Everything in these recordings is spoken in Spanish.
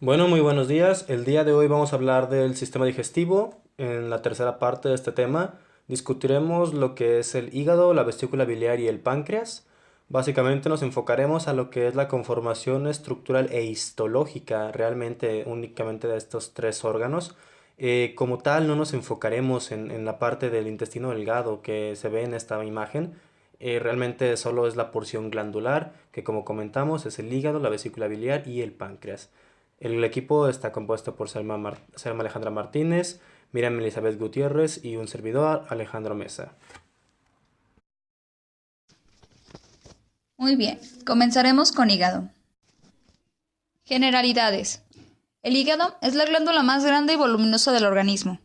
Bueno, muy buenos días. El día de hoy vamos a hablar del sistema digestivo. En la tercera parte de este tema discutiremos lo que es el hígado, la vesícula biliar y el páncreas. Básicamente nos enfocaremos a lo que es la conformación estructural e histológica realmente únicamente de estos tres órganos. Como tal, no nos enfocaremos en la parte del intestino delgado que se ve en esta imagen. Realmente solo es la porción glandular, que como comentamos es el hígado, la vesícula biliar y el páncreas. El equipo está compuesto por Selma Alejandra Martínez, Miriam Elizabeth Gutiérrez y un servidor, Alejandro Mesa. Muy bien, comenzaremos con hígado. Generalidades. El hígado es la glándula más grande y voluminosa del organismo.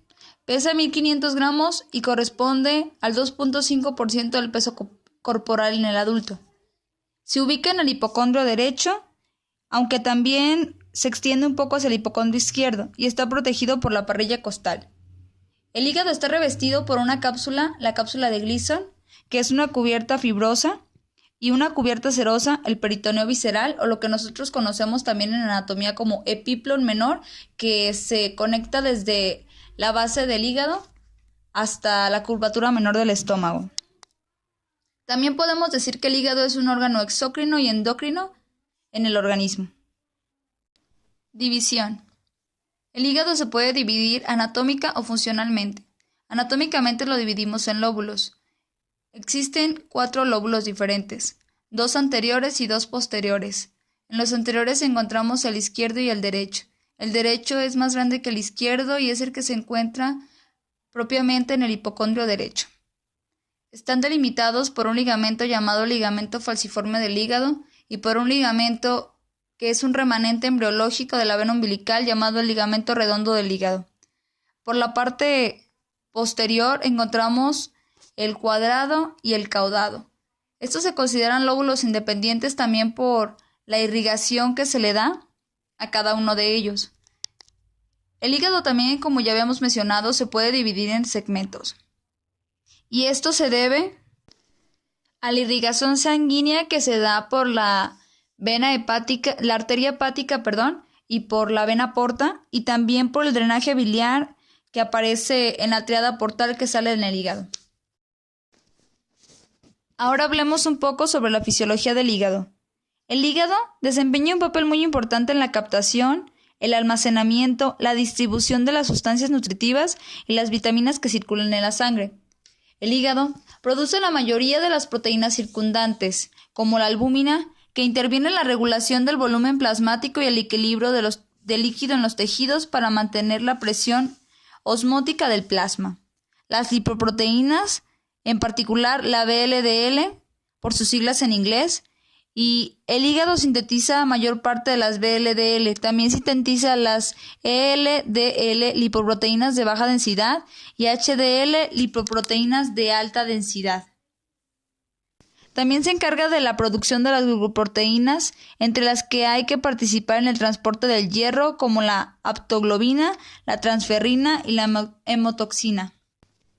Pesa 1500 gramos y corresponde al 2.5% del peso corporal en el adulto. Se ubica en el hipocondrio derecho, aunque también se extiende un poco hacia el hipocondrio izquierdo y está protegido por la parrilla costal. El hígado está revestido por una cápsula, la cápsula de Gleason, que es una cubierta fibrosa, y una cubierta serosa, el peritoneo visceral, o lo que nosotros conocemos también en anatomía como epiplon menor, que se conecta desde la base del hígado hasta la curvatura menor del estómago. También podemos decir que el hígado es un órgano exócrino y endocrino en el organismo. División. El hígado se puede dividir anatómica o funcionalmente. Anatómicamente lo dividimos en lóbulos. Existen 4 lóbulos diferentes, 2 anteriores y 2 posteriores. En los anteriores encontramos el izquierdo y el derecho. El derecho es más grande que el izquierdo y es el que se encuentra propiamente en el hipocondrio derecho. Están delimitados por un ligamento llamado ligamento falciforme del hígado y por un ligamento que es un remanente embriológico de la vena umbilical llamado el ligamento redondo del hígado. Por la parte posterior encontramos el cuadrado y el caudado. Estos se consideran lóbulos independientes también por la irrigación que se le da a cada uno de ellos. El hígado también, como ya habíamos mencionado, se puede dividir en segmentos. Y esto se debe a la irrigación sanguínea que se da por la vena hepática, la arteria hepática, y por la vena porta, y también por el drenaje biliar que aparece en la tríada portal que sale en el hígado. Ahora hablemos un poco sobre la fisiología del hígado. El hígado desempeña un papel muy importante en la captación, el almacenamiento, la distribución de las sustancias nutritivas y las vitaminas que circulan en la sangre. El hígado produce la mayoría de las proteínas circundantes, como la albúmina, que interviene en la regulación del volumen plasmático y el equilibrio del líquido en los tejidos para mantener la presión osmótica del plasma. Las lipoproteínas, en particular la VLDL, por sus siglas en inglés, y el hígado sintetiza la mayor parte de las VLDL. También sintetiza las LDL, lipoproteínas de baja densidad, y HDL, lipoproteínas de alta densidad. También se encarga de la producción de las glucoproteínas, entre las que hay que participar en el transporte del hierro, como la aptoglobina, la transferrina y la hemotoxina.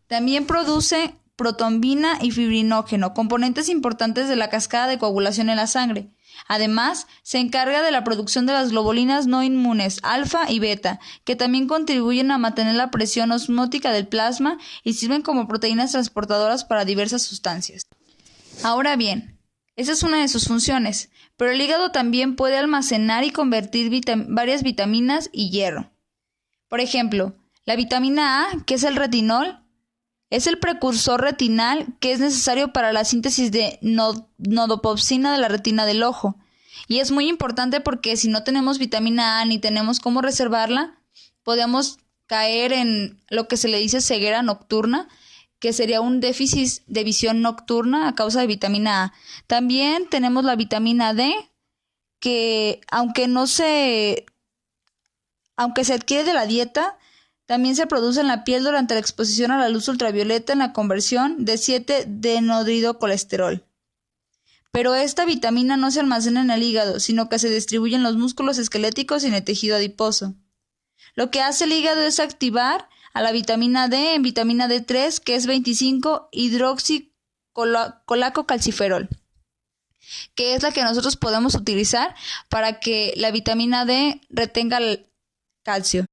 También produce protombina y fibrinógeno, componentes importantes de la cascada de coagulación en la sangre. Además, se encarga de la producción de las globulinas no inmunes alfa y beta, que también contribuyen a mantener la presión osmótica del plasma y sirven como proteínas transportadoras para diversas sustancias. Ahora bien, esa es una de sus funciones, pero el hígado también puede almacenar y convertir varias vitaminas y hierro. Por ejemplo, la vitamina A, que es el retinol, es el precursor retinal que es necesario para la síntesis de nodopopsina de la retina del ojo. Y es muy importante porque si no tenemos vitamina A ni tenemos cómo reservarla, podemos caer en lo que se le dice ceguera nocturna, que sería un déficit de visión nocturna a causa de vitamina A. También tenemos la vitamina D, que aunque se adquiere de la dieta, también se produce en la piel durante la exposición a la luz ultravioleta en la conversión de 7-denodridocolesterol. Pero esta vitamina no se almacena en el hígado, sino que se distribuye en los músculos esqueléticos y en el tejido adiposo. Lo que hace el hígado es activar a la vitamina D en vitamina D3, que es 25-hidroxicolaco calciferol. que es la que nosotros podemos utilizar para que la vitamina D retenga el calcio.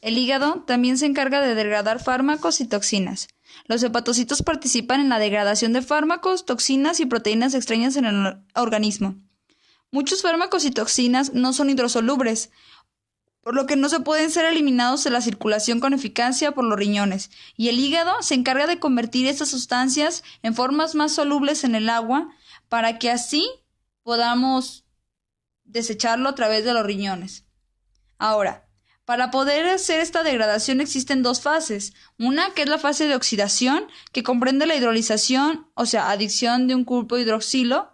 El hígado también se encarga de degradar fármacos y toxinas. Los hepatocitos participan en la degradación de fármacos, toxinas y proteínas extrañas en el organismo. Muchos fármacos y toxinas no son hidrosolubles, por lo que no se pueden ser eliminados de la circulación con eficacia por los riñones, y el hígado se encarga de convertir estas sustancias en formas más solubles en el agua para que así podamos desecharlo a través de los riñones. Ahora, para poder hacer esta degradación existen dos fases. Una que es la fase de oxidación, que comprende la hidrolización, o sea, adición de un grupo hidroxilo,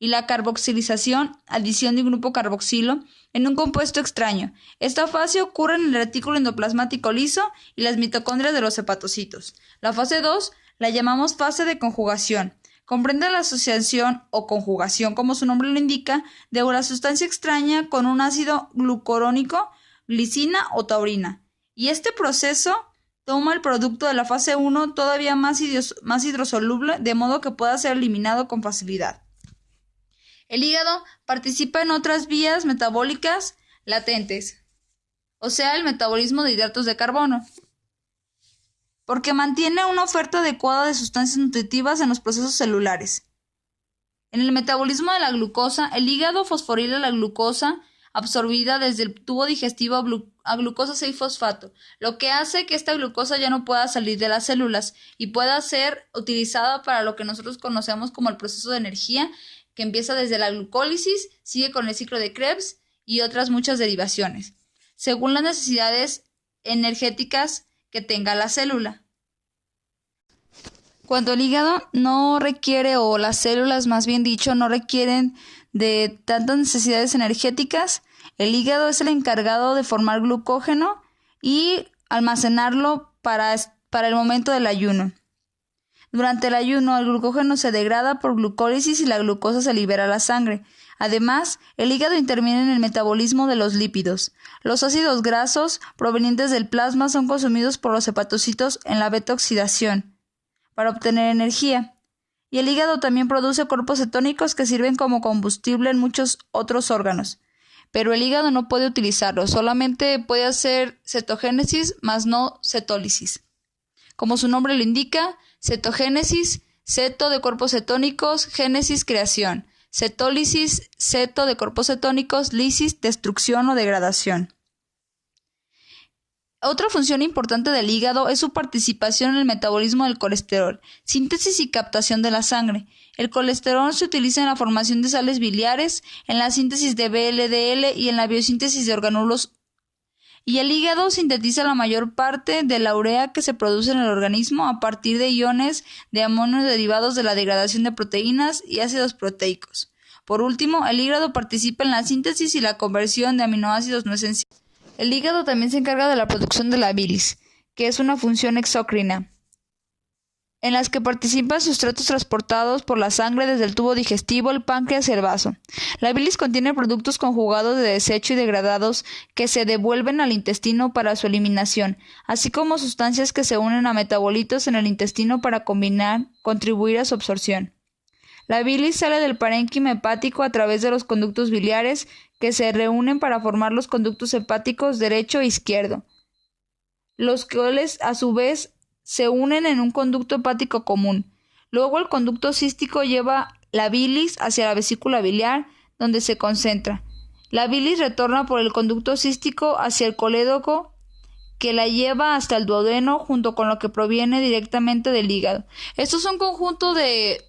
y la carboxilización, adición de un grupo carboxilo, en un compuesto extraño. Esta fase ocurre en el retículo endoplasmático liso y las mitocondrias de los hepatocitos. La fase 2 la llamamos fase de conjugación. Comprende la asociación o conjugación, como su nombre lo indica, de una sustancia extraña con un ácido glucurónico, glicina o taurina. Y este proceso toma el producto de la fase 1 todavía más hidrosoluble, de modo que pueda ser eliminado con facilidad. El hígado participa en otras vías metabólicas latentes, o sea, el metabolismo de hidratos de carbono, porque mantiene una oferta adecuada de sustancias nutritivas en los procesos celulares. En el metabolismo de la glucosa, el hígado fosforila la glucosa absorbida desde el tubo digestivo a glucosa 6-fosfato, lo que hace que esta glucosa ya no pueda salir de las células y pueda ser utilizada para lo que nosotros conocemos como el proceso de energía, que empieza desde la glucólisis, sigue con el ciclo de Krebs y otras muchas derivaciones, según las necesidades energéticas que tenga la célula. Cuando el hígado no requiere, o las células más bien dicho, no requieren de tantas necesidades energéticas, el hígado es el encargado de formar glucógeno y almacenarlo para el momento del ayuno. Durante el ayuno, el glucógeno se degrada por glucólisis y la glucosa se libera a la sangre. Además, el hígado interviene en el metabolismo de los lípidos. Los ácidos grasos provenientes del plasma son consumidos por los hepatocitos en la beta-oxidación para obtener energía. Y el hígado también produce cuerpos cetónicos que sirven como combustible en muchos otros órganos. Pero el hígado no puede utilizarlos, solamente puede hacer cetogénesis, más no cetólisis. Como su nombre lo indica, cetogénesis, ceto de cuerpos cetónicos, génesis, creación, cetólisis, ceto de cuerpos cetónicos, lisis, destrucción o degradación. Otra función importante del hígado es su participación en el metabolismo del colesterol, síntesis y captación de la sangre. El colesterol se utiliza en la formación de sales biliares, en la síntesis de VLDL y en la biosíntesis de orgánulos. Y el hígado sintetiza la mayor parte de la urea que se produce en el organismo a partir de iones de amonio derivados de la degradación de proteínas y ácidos proteicos. Por último, el hígado participa en la síntesis y la conversión de aminoácidos no esenciales. El hígado también se encarga de la producción de la bilis, que es una función exócrina, en las que participan sustratos transportados por la sangre desde el tubo digestivo, el páncreas y el vaso. La bilis contiene productos conjugados de desecho y degradados que se devuelven al intestino para su eliminación, así como sustancias que se unen a metabolitos en el intestino para contribuir a su absorción. La bilis sale del parénquima hepático a través de los conductos biliares que se reúnen para formar los conductos hepáticos derecho e izquierdo, los cuales a su vez se unen en un conducto hepático común. Luego el conducto cístico lleva la bilis hacia la vesícula biliar, donde se concentra. La bilis retorna por el conducto cístico hacia el colédoco, que la lleva hasta el duodeno, junto con lo que proviene directamente del hígado. Esto es un conjunto de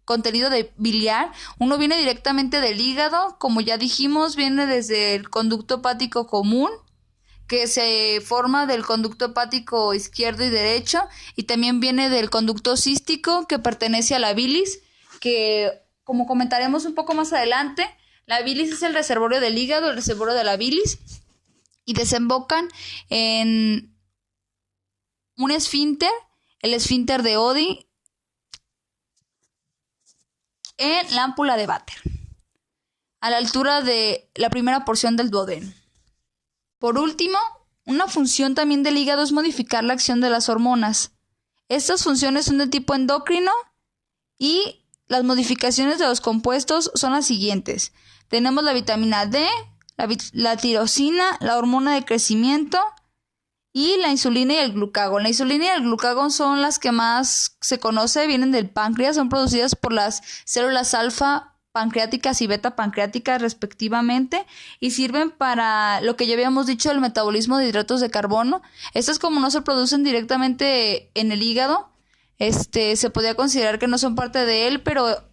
contenido de biliar. Uno viene directamente del hígado, como ya dijimos, viene desde el conducto hepático común, que se forma del conducto hepático izquierdo y derecho, y también viene del conducto cístico, que pertenece a la bilis, que, como comentaremos un poco más adelante, la bilis es el reservorio del hígado, el reservorio de la bilis, y desembocan en un esfínter, el esfínter de Oddi, en la ámpula de Vater, a la altura de la primera porción del duodeno. Por último, una función también del hígado es modificar la acción de las hormonas. Estas funciones son de tipo endocrino y las modificaciones de los compuestos son las siguientes. Tenemos la vitamina D, la tirosina, la hormona de crecimiento y la insulina y el glucagón. La insulina y el glucagón son las que más se conoce, vienen del páncreas, son producidas por las células alfa pancreáticas y beta pancreáticas respectivamente y sirven para lo que ya habíamos dicho, el metabolismo de hidratos de carbono. Estas, como no se producen directamente en el hígado, se podría considerar que no son parte de él, pero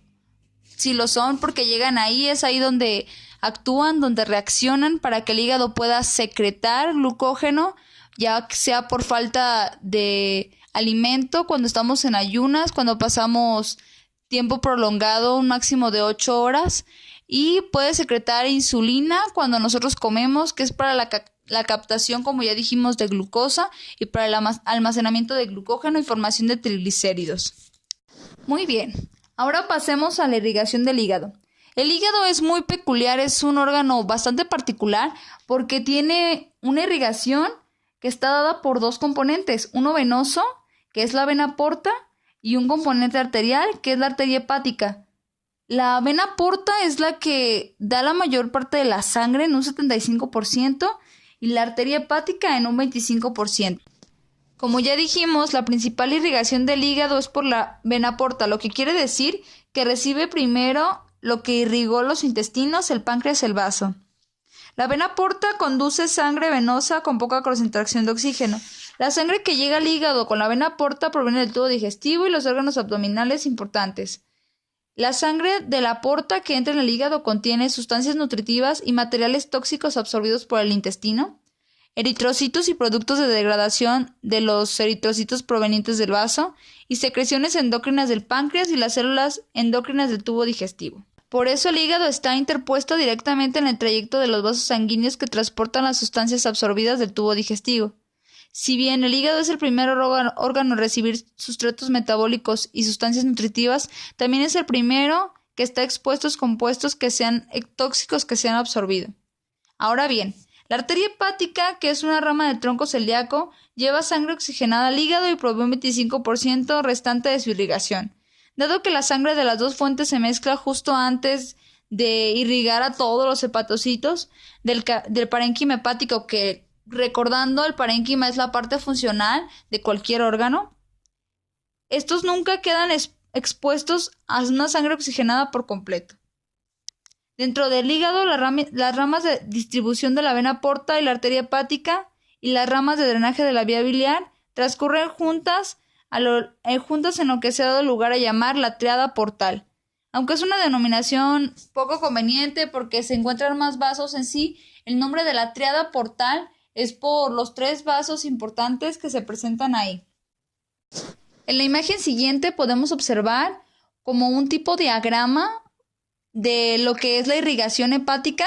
si lo son porque llegan ahí, es ahí donde actúan, donde reaccionan para que el hígado pueda secretar glucógeno, ya sea por falta de alimento, cuando estamos en ayunas, cuando pasamos tiempo prolongado, un máximo de 8 horas, y puede secretar insulina cuando nosotros comemos, que es para la captación, como ya dijimos, de glucosa y para el almacenamiento de glucógeno y formación de triglicéridos. Muy bien, ahora pasemos a la irrigación del hígado. El hígado es muy peculiar, es un órgano bastante particular porque tiene una irrigación que está dada por dos componentes, uno venoso, que es la vena porta, y un componente arterial, que es la arteria hepática. La vena porta es la que da la mayor parte de la sangre en un 75% y la arteria hepática en un 25%. Como ya dijimos, la principal irrigación del hígado es por la vena porta, lo que quiere decir que recibe primero lo que irrigó los intestinos, el páncreas, el vaso. La vena porta conduce sangre venosa con poca concentración de oxígeno. La sangre que llega al hígado con la vena porta proviene del tubo digestivo y los órganos abdominales importantes. La sangre de la porta que entra en el hígado contiene sustancias nutritivas y materiales tóxicos absorbidos por el intestino, eritrocitos y productos de degradación de los eritrocitos provenientes del vaso, y secreciones endócrinas del páncreas y las células endócrinas del tubo digestivo. Por eso el hígado está interpuesto directamente en el trayecto de los vasos sanguíneos que transportan las sustancias absorbidas del tubo digestivo. Si bien el hígado es el primer órgano en recibir sustratos metabólicos y sustancias nutritivas, también es el primero que está expuesto a compuestos que sean tóxicos que se han absorbido. Ahora bien, la arteria hepática, que es una rama del tronco celíaco, lleva sangre oxigenada al hígado y provee un 25% restante de su irrigación. Dado que la sangre de las dos fuentes se mezcla justo antes de irrigar a todos los hepatocitos del parénquima hepático, que, recordando, el parénquima es la parte funcional de cualquier órgano, estos nunca quedan expuestos a una sangre oxigenada por completo. Dentro del hígado, las ramas de distribución de la vena porta y la arteria hepática y las ramas de drenaje de la vía biliar transcurren juntas en lo que se ha dado lugar a llamar la tríada portal. Aunque es una denominación poco conveniente porque se encuentran más vasos en sí, el nombre de la tríada portal es por los 3 vasos importantes que se presentan ahí. En la imagen siguiente podemos observar como un tipo de diagrama de lo que es la irrigación hepática.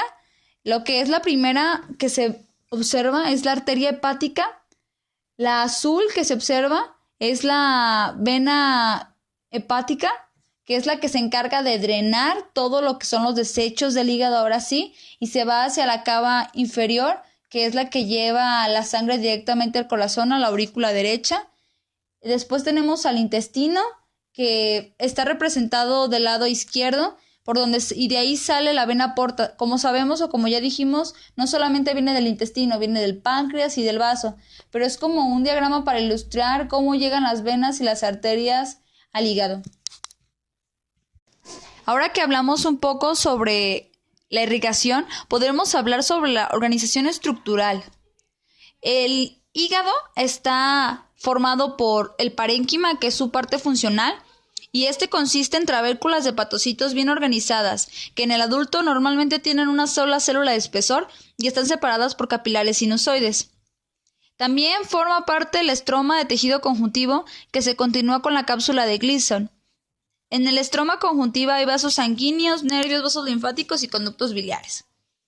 Lo que es la primera que se observa es la arteria hepática. La azul que se observa es la vena hepática, que es la que se encarga de drenar todo lo que son los desechos del hígado ahora sí, y se va hacia la cava inferior, que es la que lleva la sangre directamente al corazón, a la aurícula derecha. Después tenemos al intestino, que está representado del lado izquierdo, y de ahí sale la vena porta. Como sabemos o como ya dijimos, no solamente viene del intestino, viene del páncreas y del vaso, pero es como un diagrama para ilustrar cómo llegan las venas y las arterias al hígado. Ahora que hablamos un poco sobre la irrigación, podremos hablar sobre la organización estructural. El hígado está formado por el parénquima, que es su parte funcional, y este consiste en trabéculas de hepatocitos bien organizadas, que en el adulto normalmente tienen una sola célula de espesor y están separadas por capilares sinusoides. También forma parte el estroma de tejido conjuntivo, que se continúa con la cápsula de Gleason. En el estroma conjuntiva hay vasos sanguíneos, nervios, vasos linfáticos y conductos biliares.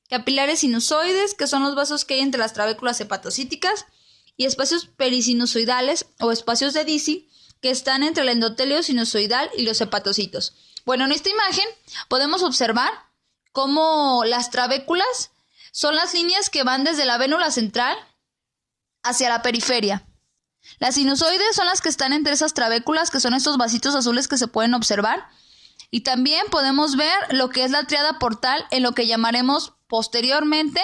Capilares sinusoides, que son los vasos que hay entre las trabéculas hepatocíticas, y espacios perisinusoidales o espacios de Dicey, que están entre el endotelio sinusoidal y los hepatocitos. Bueno, en esta imagen podemos observar cómo las trabéculas son las líneas que van desde la vénula central hacia la periferia. Las sinusoides son las que están entre esas trabéculas, que son estos vasitos azules que se pueden observar, Y también podemos ver lo que es la tríada portal en lo que llamaremos posteriormente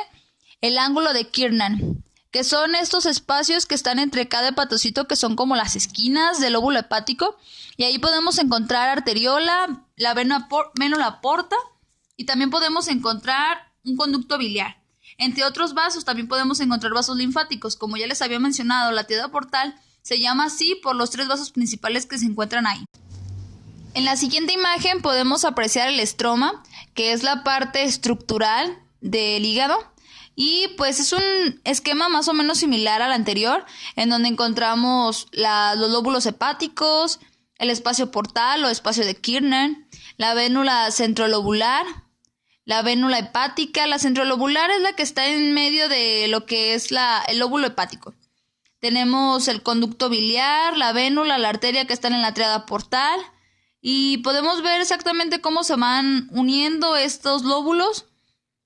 el ángulo de Kiernan, que son estos espacios que están entre cada hepatocito, que son como las esquinas del lóbulo hepático, y ahí podemos encontrar arteriola, la vénula porta, y también podemos encontrar un conducto biliar. Entre otros vasos también podemos encontrar vasos linfáticos. Como ya les había mencionado, la tríada portal se llama así por los 3 vasos principales que se encuentran ahí. En la siguiente imagen podemos apreciar el estroma, que es la parte estructural del hígado. Y pues es un esquema más o menos similar al anterior, en donde encontramos los lóbulos hepáticos, el espacio portal o espacio de Kiernan, la vénula centrolobular, la vénula hepática. La centrolobular es la que está en medio de lo que es el lóbulo hepático. Tenemos el conducto biliar, la vénula, la arteria que están en la tríada portal, y podemos ver exactamente cómo se van uniendo estos lóbulos.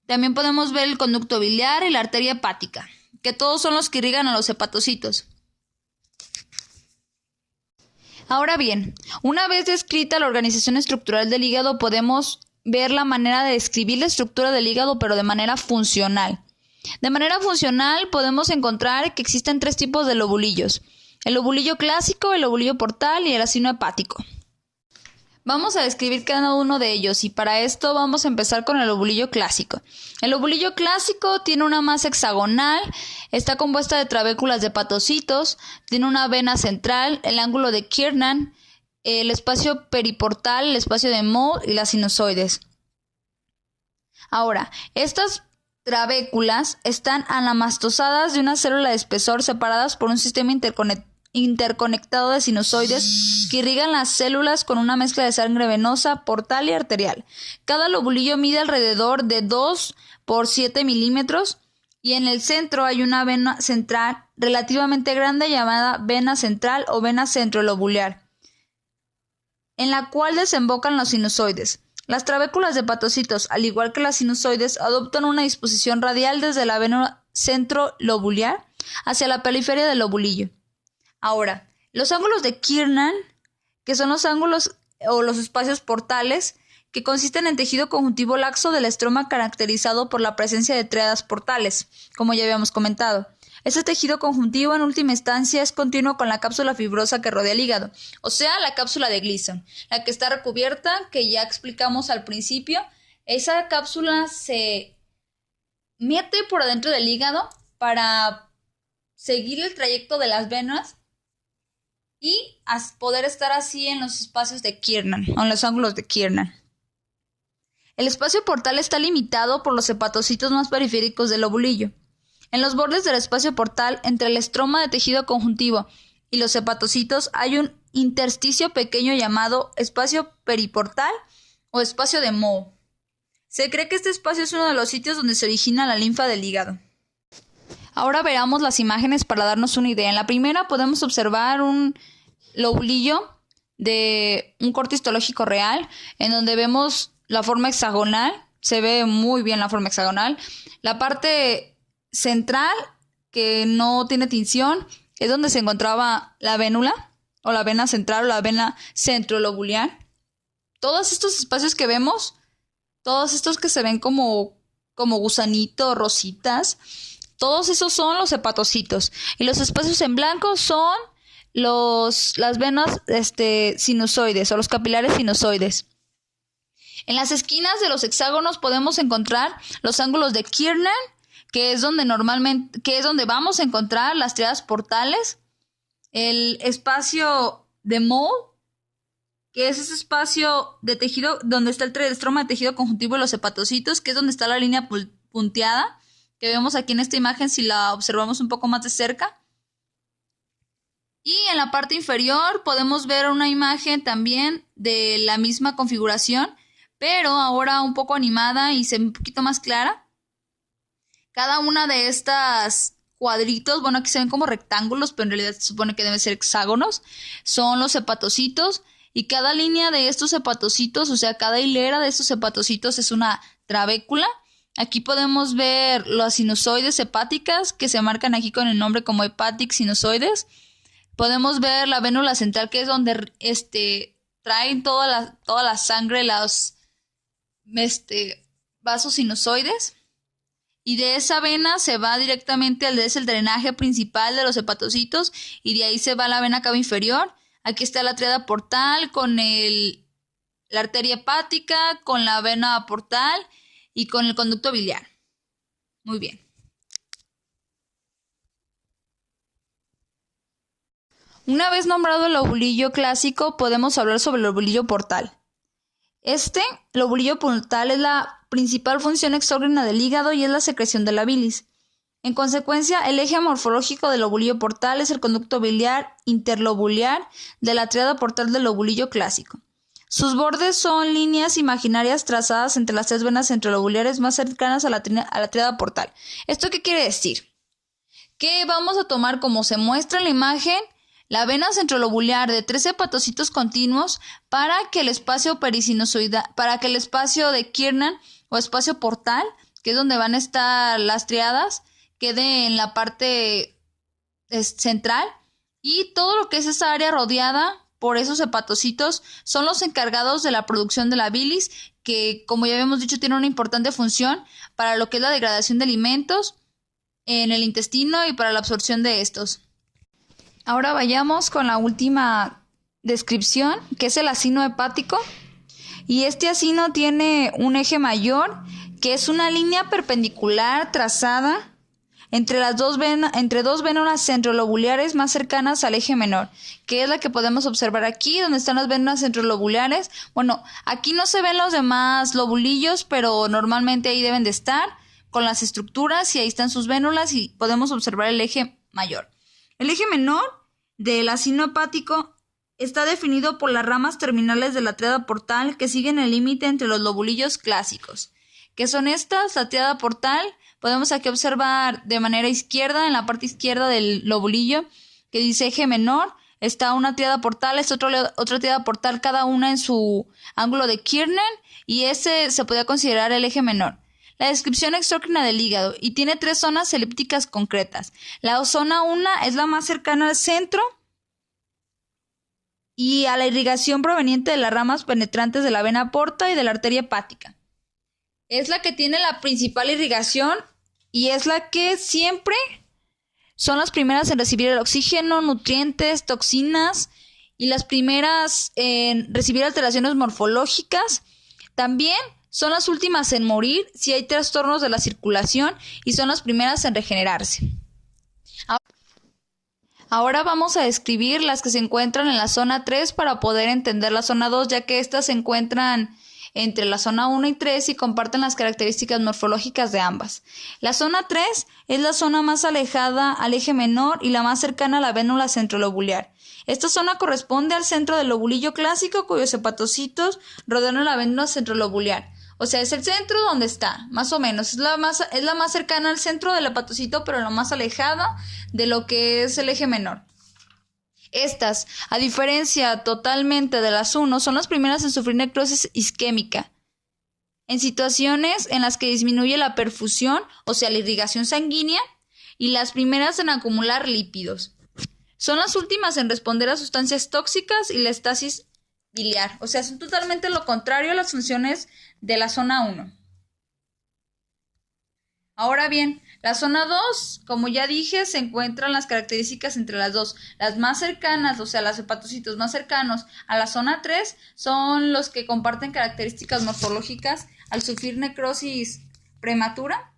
También podemos ver el conducto biliar y la arteria hepática, que todos son los que irrigan a los hepatocitos. Ahora bien, una vez descrita la organización estructural del hígado, podemos ver la manera de describir la estructura del hígado, pero de manera funcional. De manera funcional podemos encontrar que existen 3 tipos de lobulillos: el lobulillo clásico, el lobulillo portal y el acino hepático. Vamos a describir cada uno de ellos, y para esto vamos a empezar con el lobulillo clásico. El lobulillo clásico tiene una masa hexagonal, está compuesta de trabéculas de hepatocitos, tiene una vena central, el ángulo de Kiernan, el espacio periportal, el espacio de Moe y las sinusoides. Ahora, estas trabéculas están anamastosadas de una célula de espesor, separadas por un sistema interconectado de sinusoides que irrigan las células con una mezcla de sangre venosa, portal y arterial. Cada lobulillo mide alrededor de 2 por 7 milímetros, y en el centro hay una vena central relativamente grande llamada vena central o vena centrolobular, en la cual desembocan los sinusoides. Las trabéculas de hepatocitos, al igual que las sinusoides, adoptan una disposición radial desde la vena centrolobular hacia la periferia del lobulillo. Ahora, los ángulos de Kiernan, que son los ángulos o los espacios portales, que consisten en tejido conjuntivo laxo del estroma caracterizado por la presencia de tríadas portales, como ya habíamos comentado. Este tejido conjuntivo en última instancia es continuo con la cápsula fibrosa que rodea el hígado, o sea, la cápsula de Gleason, la que está recubierta, que ya explicamos al principio. Esa cápsula se mete por adentro del hígado para seguir el trayecto de las venas y poder estar así en los espacios de Kiernan, o en los ángulos de Kiernan. El espacio portal está limitado por los hepatocitos más periféricos del lobulillo. En los bordes del espacio portal, entre el estroma de tejido conjuntivo y los hepatocitos, hay un intersticio pequeño llamado espacio periportal o espacio de Moe. Se cree que este espacio es uno de los sitios donde se origina la linfa del hígado. Ahora veamos las imágenes para darnos una idea. En la primera podemos observar un lobulillo de un corte histológico real, en donde vemos la forma hexagonal. Se ve muy bien la forma hexagonal. La parte central, que no tiene tinción, es donde se encontraba la vénula, o la vena central, o la vena centrolobular. Todos estos espacios que vemos, todos estos que se ven como gusanitos, rositas, todos esos son los hepatocitos. Y los espacios en blanco son las venas sinusoides, o los capilares sinusoides. En las esquinas de los hexágonos podemos encontrar los ángulos de Kiernan, que es donde vamos a encontrar las tríadas portales, el espacio de Moe, que es ese espacio de tejido donde está el estroma de tejido conjuntivo y los hepatocitos, que es donde está la línea punteada, que vemos aquí en esta imagen si la observamos un poco más de cerca. Y en la parte inferior podemos ver una imagen también de la misma configuración, pero ahora un poco animada y se ve un poquito más clara. Cada una de estas cuadritos, bueno, aquí se ven como rectángulos, pero en realidad se supone que deben ser hexágonos, son los hepatocitos, y cada línea de estos hepatocitos, o sea, cada hilera de estos hepatocitos es una trabécula. Aquí podemos ver las sinusoides hepáticas, que se marcan aquí con el nombre como hepatic sinusoides. Podemos ver la vénula central, que es donde traen toda la sangre, los vasos sinusoides. Y de esa vena se va directamente al es el drenaje principal de los hepatocitos y de ahí se va a la vena cava inferior. Aquí está la tríada portal con la arteria hepática, con la vena portal y con el conducto biliar. Muy bien. Una vez nombrado el lobulillo clásico, podemos hablar sobre el lobulillo portal. Este lobulillo portal es la principal función exógena del hígado y es la secreción de la bilis. En consecuencia, el eje morfológico del lobulillo portal es el conducto biliar interlobular de la tríada portal del lobulillo clásico. Sus bordes son líneas imaginarias trazadas entre las tres venas centrolobulares más cercanas a la tríada portal. ¿Esto qué quiere decir? Que vamos a tomar, como se muestra en la imagen, la vena centrolobular de 3 hepatocitos continuos para que el espacio perisinusoidal, para que el espacio de Kiernan o espacio portal, que es donde van a estar las triadas, quede en la parte central, y todo lo que es esa área rodeada por esos hepatocitos son los encargados de la producción de la bilis, que, como ya habíamos dicho, tiene una importante función para lo que es la degradación de alimentos en el intestino y para la absorción de estos. Ahora vayamos con la última descripción, que es el acino hepático. Y este acino tiene un eje mayor, que es una línea perpendicular trazada entre dos vénulas centrolobulares más cercanas al eje menor, que es la que podemos observar aquí, donde están las vénulas centrolobulares. Bueno, aquí no se ven los demás lobulillos, pero normalmente ahí deben de estar con las estructuras y ahí están sus vénulas y podemos observar el eje mayor. El eje menor del acino hepático está definido por las ramas terminales de la tríada portal que siguen el límite entre los lobulillos clásicos. ¿Qué son estas? La tríada portal, podemos aquí observar de manera izquierda, en la parte izquierda del lobulillo, que dice eje menor, está una tríada portal, es otra tríada portal, cada una en su ángulo de Kiernan, y ese se podría considerar el eje menor. La descripción exócrina del hígado, y tiene 3 zonas elípticas concretas. La zona 1 es la más cercana al centro y a la irrigación proveniente de las ramas penetrantes de la vena porta y de la arteria hepática. Es la que tiene la principal irrigación y es la que siempre son las primeras en recibir el oxígeno, nutrientes, toxinas, y las primeras en recibir alteraciones morfológicas. También son las últimas en morir si hay trastornos de la circulación y son las primeras en regenerarse. Ahora vamos a describir las que se encuentran en la zona 3 para poder entender la zona 2, ya que estas se encuentran entre la zona 1 y 3 y comparten las características morfológicas de ambas. La zona 3 es la zona más alejada al eje menor y la más cercana a la vénula centrolobular. Esta zona corresponde al centro del lobulillo clásico, cuyos hepatocitos rodean la vénula centrolobular. O sea, es el centro donde está, más o menos. Es la más cercana al centro del hepatocito, pero la más alejada de lo que es el eje menor. Estas, a diferencia totalmente de las 1, son las primeras en sufrir necrosis isquémica, en situaciones en las que disminuye la perfusión, o sea, la irrigación sanguínea, y las primeras en acumular lípidos. Son las últimas en responder a sustancias tóxicas y la estasis biliar, o sea, son totalmente lo contrario a las funciones de la zona 1. Ahora bien, la zona 2, como ya dije, se encuentran las características entre las dos. Las más cercanas, o sea, los hepatocitos más cercanos a la zona 3 son los que comparten características morfológicas al sufrir necrosis prematura,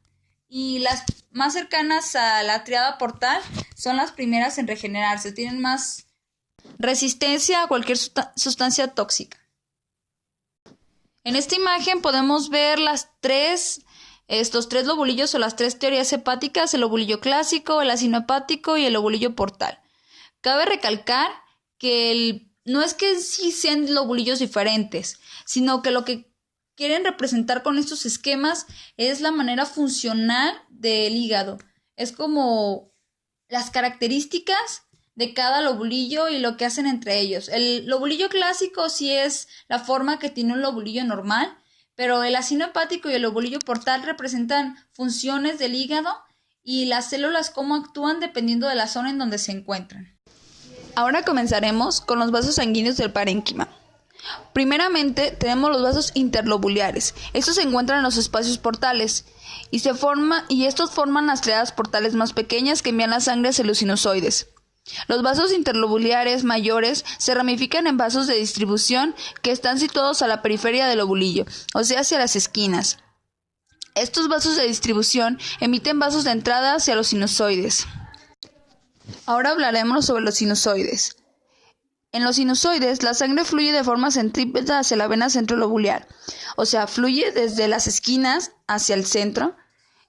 y las más cercanas a la tríada portal son las primeras en regenerarse, tienen más resistencia a cualquier sustancia tóxica. En esta imagen podemos ver estos 3 lobulillos o las 3 teorías hepáticas: el lobulillo clásico, el acino hepático y el lobulillo portal. Cabe recalcar que no es que sí sean lobulillos diferentes, sino que lo que quieren representar con estos esquemas es la manera funcional del hígado. Es como las características de cada lobulillo y lo que hacen entre ellos. El lobulillo clásico sí es la forma que tiene un lobulillo normal, pero el acino hepático y el lobulillo portal representan funciones del hígado y las células cómo actúan dependiendo de la zona en donde se encuentran. Ahora comenzaremos con los vasos sanguíneos del parénquima. Primeramente, tenemos los vasos interlobulares. Estos se encuentran en los espacios portales y estos forman las triadas portales más pequeñas que envían la sangre hacia los sinusoides. Los vasos interlobulares mayores se ramifican en vasos de distribución que están situados a la periferia del lobulillo, o sea, hacia las esquinas. Estos vasos de distribución emiten vasos de entrada hacia los sinusoides. Ahora hablaremos sobre los sinusoides. En los sinusoides, la sangre fluye de forma centrípeta hacia la vena centrolobular, o sea, fluye desde las esquinas hacia el centro,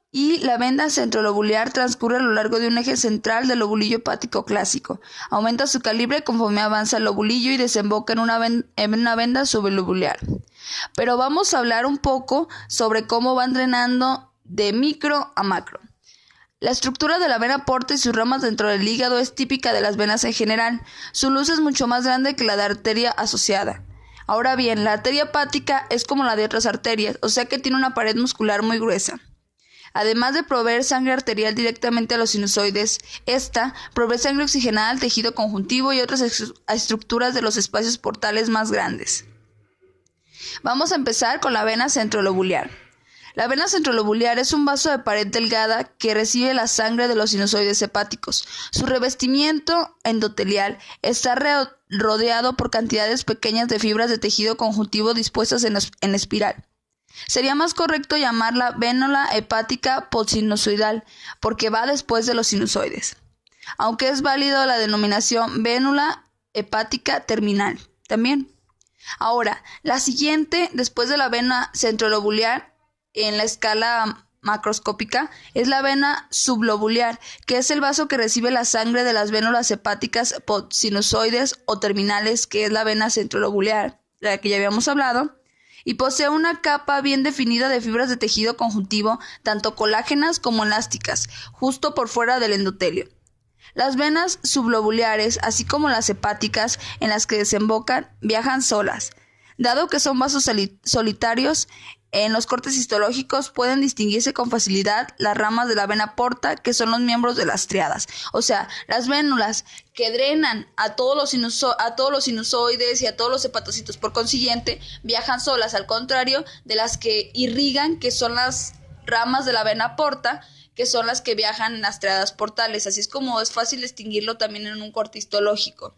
y la vena centrolobular transcurre a lo largo de un eje central del lobulillo hepático clásico. Aumenta su calibre conforme avanza el lobulillo y desemboca en una venda sublobular. Pero vamos a hablar un poco sobre cómo van drenando de micro a macro. La estructura de la vena porta y sus ramas dentro del hígado es típica de las venas en general. Su luz es mucho más grande que la de arteria asociada. Ahora bien, la arteria hepática es como la de otras arterias, o sea que tiene una pared muscular muy gruesa. Además de proveer sangre arterial directamente a los sinusoides, esta provee sangre oxigenada al tejido conjuntivo y otras estructuras de los espacios portales más grandes. Vamos a empezar con la vena centrolobular. La vena centrolobular es un vaso de pared delgada que recibe la sangre de los sinusoides hepáticos. Su revestimiento endotelial está rodeado por cantidades pequeñas de fibras de tejido conjuntivo dispuestas en espiral. Sería más correcto llamarla vénula hepática podsinusoidal, porque va después de los sinusoides, aunque es válido la denominación vénula hepática terminal también. Ahora, la siguiente, después de la vena centrolobular, en la escala macroscópica, es la vena sublobular, que es el vaso que recibe la sangre de las vénulas hepáticas podsinusoides o terminales, que es la vena centrolobular, de la que ya habíamos hablado, y posee una capa bien definida de fibras de tejido conjuntivo, tanto colágenas como elásticas, justo por fuera del endotelio. Las venas sublobulares, así como las hepáticas en las que desembocan, viajan solas. Dado que son vasos solitarios, en los cortes histológicos pueden distinguirse con facilidad las ramas de la vena porta, que son los miembros de las triadas. O sea, las vénulas que drenan a todos los sinusoides y a todos los hepatocitos, por consiguiente, viajan solas, al contrario de las que irrigan, que son las ramas de la vena porta, que son las que viajan en las triadas portales. Así es como es fácil distinguirlo también en un corte histológico.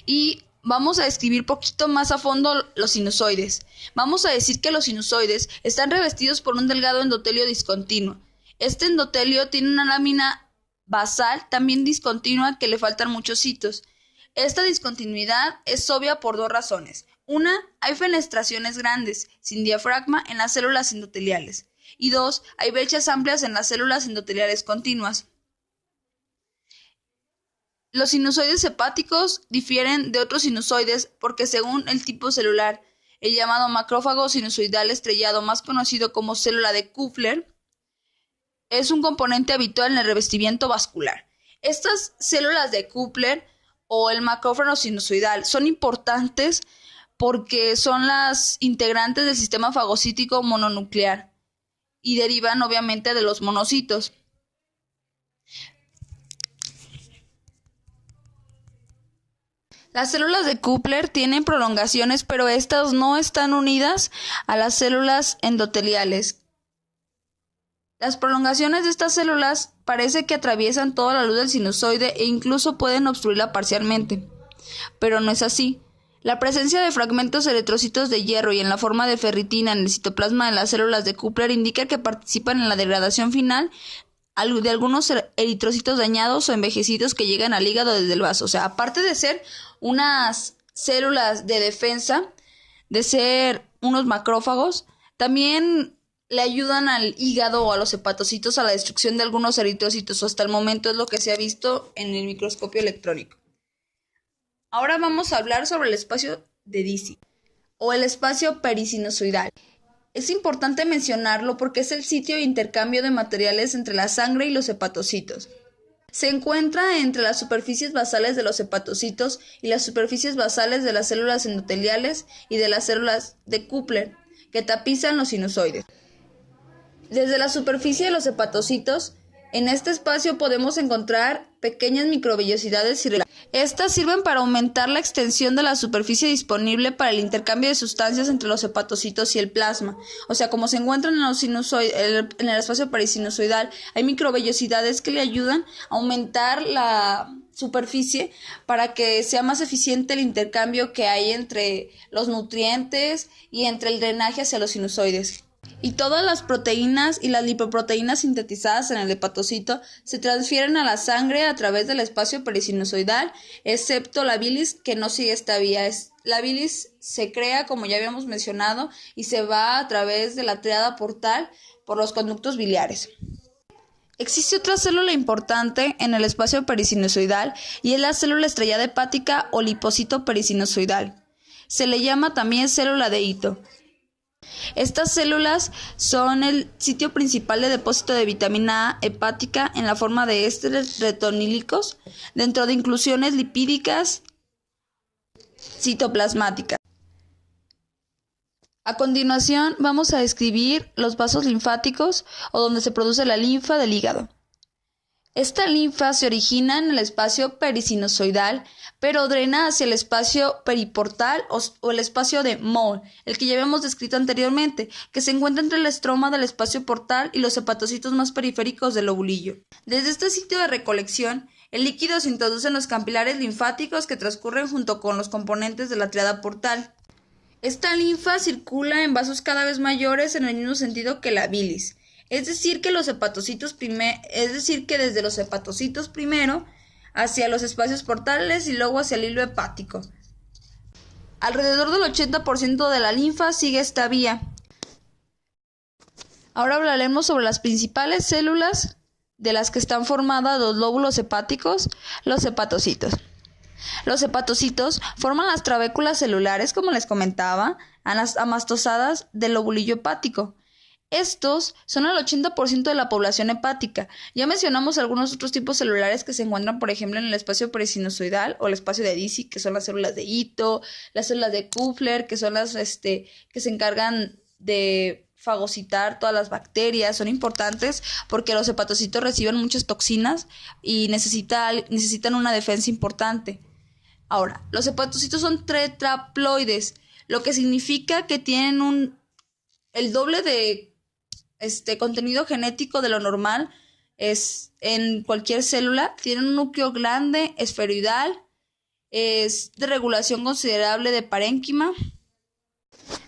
Y vamos a describir poquito más a fondo los sinusoides. Vamos a decir que los sinusoides están revestidos por un delgado endotelio discontinuo. Este endotelio tiene una lámina basal también discontinua que le faltan muchos hitos. Esta discontinuidad es obvia por dos razones. Una, hay fenestraciones grandes, sin diafragma, en las células endoteliales. Y dos, hay brechas amplias en las células endoteliales continuas. Los sinusoides hepáticos difieren de otros sinusoides porque según el tipo celular, el llamado macrófago sinusoidal estrellado, más conocido como célula de Kupffer, es un componente habitual en el revestimiento vascular. Estas células de Kupffer o el macrófago sinusoidal son importantes porque son las integrantes del sistema fagocítico mononuclear y derivan obviamente de los monocitos. Las células de Kupffer tienen prolongaciones, pero estas no están unidas a las células endoteliales. Las prolongaciones de estas células parece que atraviesan toda la luz del sinusoide e incluso pueden obstruirla parcialmente, pero no es así. La presencia de fragmentos eritrocitos de hierro y en la forma de ferritina en el citoplasma de las células de Kupffer indica que participan en la degradación final de algunos eritrocitos dañados o envejecidos que llegan al hígado desde el vaso. O sea, aparte de ser unas células de defensa, de ser unos macrófagos, también le ayudan al hígado o a los hepatocitos a la destrucción de algunos eritrocitos, o hasta el momento es lo que se ha visto en el microscopio electrónico. Ahora vamos a hablar sobre el espacio de Dicey, o el espacio perisinusoidal. Es importante mencionarlo porque es el sitio de intercambio de materiales entre la sangre y los hepatocitos. Se encuentra entre las superficies basales de los hepatocitos y las superficies basales de las células endoteliales y de las células de Kupffer, que tapizan los sinusoides. Desde la superficie de los hepatocitos En este espacio podemos encontrar pequeñas microvellosidades irregulares. Estas sirven para aumentar la extensión de la superficie disponible para el intercambio de sustancias entre los hepatocitos y el plasma. O sea, como se encuentran en el espacio perisinusoidal, hay microvellosidades que le ayudan a aumentar la superficie para que sea más eficiente el intercambio que hay entre los nutrientes y entre el drenaje hacia los sinusoides. Y todas las proteínas y las lipoproteínas sintetizadas en el hepatocito se transfieren a la sangre a través del espacio perisinusoidal, excepto la bilis, que no sigue esta vía. La bilis se crea, como ya habíamos mencionado, y se va a través de la tríada portal por los conductos biliares. Existe otra célula importante en el espacio perisinusoidal y es la célula estrellada hepática o lipocito perisinusoidal. Se le llama también célula de Ito. Estas células son el sitio principal de depósito de vitamina A hepática en la forma de ésteres retonílicos dentro de inclusiones lipídicas citoplasmáticas. A continuación vamos a describir los vasos linfáticos o donde se produce la linfa del hígado. Esta linfa se origina en el espacio perisinusoidal, pero drena hacia el espacio periportal o el espacio de Moll, el que ya habíamos descrito anteriormente, que se encuentra entre el estroma del espacio portal y los hepatocitos más periféricos del lobulillo. Desde este sitio de recolección, el líquido se introduce en los capilares linfáticos que transcurren junto con los componentes de la tríada portal. Esta linfa circula en vasos cada vez mayores en el mismo sentido que la bilis. Es decir que desde los hepatocitos primero hacia los espacios portales y luego hacia el hilo hepático. Alrededor del 80% de la linfa sigue esta vía. Ahora hablaremos sobre las principales células de las que están formadas los lóbulos hepáticos, los hepatocitos. Los hepatocitos forman las trabéculas celulares, como les comentaba, amastosadas del lobulillo hepático. Estos son el 80% de la población hepática. Ya mencionamos algunos otros tipos celulares que se encuentran, por ejemplo, en el espacio perisinusoidal o el espacio de Dicey, que son las células de Ito, las células de Kupffer, que son las que se encargan de fagocitar todas las bacterias. Son importantes porque los hepatocitos reciben muchas toxinas y necesitan una defensa importante. Ahora, los hepatocitos son tetraploides, lo que significa que tienen el doble de contenido genético de lo normal es en cualquier célula. Tienen un núcleo grande, esferoidal, es de regulación considerable de parénquima.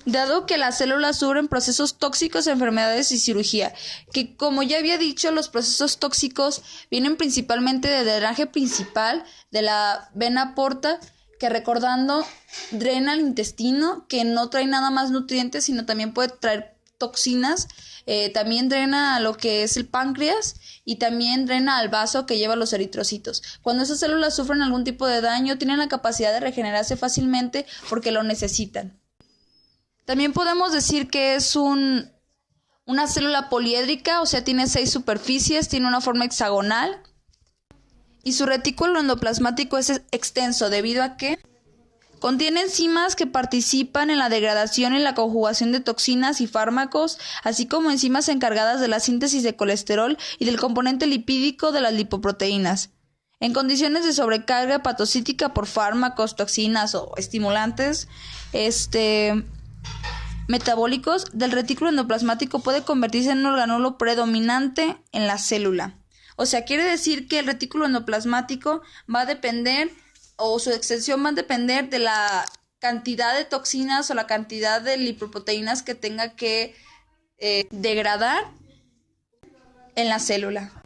Dado que las células sufren procesos tóxicos, enfermedades y cirugía, que como ya había dicho, los procesos tóxicos vienen principalmente del drenaje principal de la vena porta, que recordando drena el intestino, que no trae nada más nutrientes, sino también puede traer toxinas. También drena a lo que es el páncreas y también drena al vaso que lleva los eritrocitos. Cuando esas células sufren algún tipo de daño, tienen la capacidad de regenerarse fácilmente porque lo necesitan. También podemos decir que es una célula poliédrica, o sea, tiene 6 superficies, tiene una forma hexagonal y su retículo endoplasmático es extenso debido a que contiene enzimas que participan en la degradación y la conjugación de toxinas y fármacos, así como enzimas encargadas de la síntesis de colesterol y del componente lipídico de las lipoproteínas. En condiciones de sobrecarga hepatocítica por fármacos, toxinas o estimulantes metabólicos del retículo endoplasmático puede convertirse en un organulo predominante en la célula. O sea, quiere decir que el retículo endoplasmático va a depender, o su extensión va a depender de la cantidad de toxinas o la cantidad de lipoproteínas que tenga que degradar en la célula.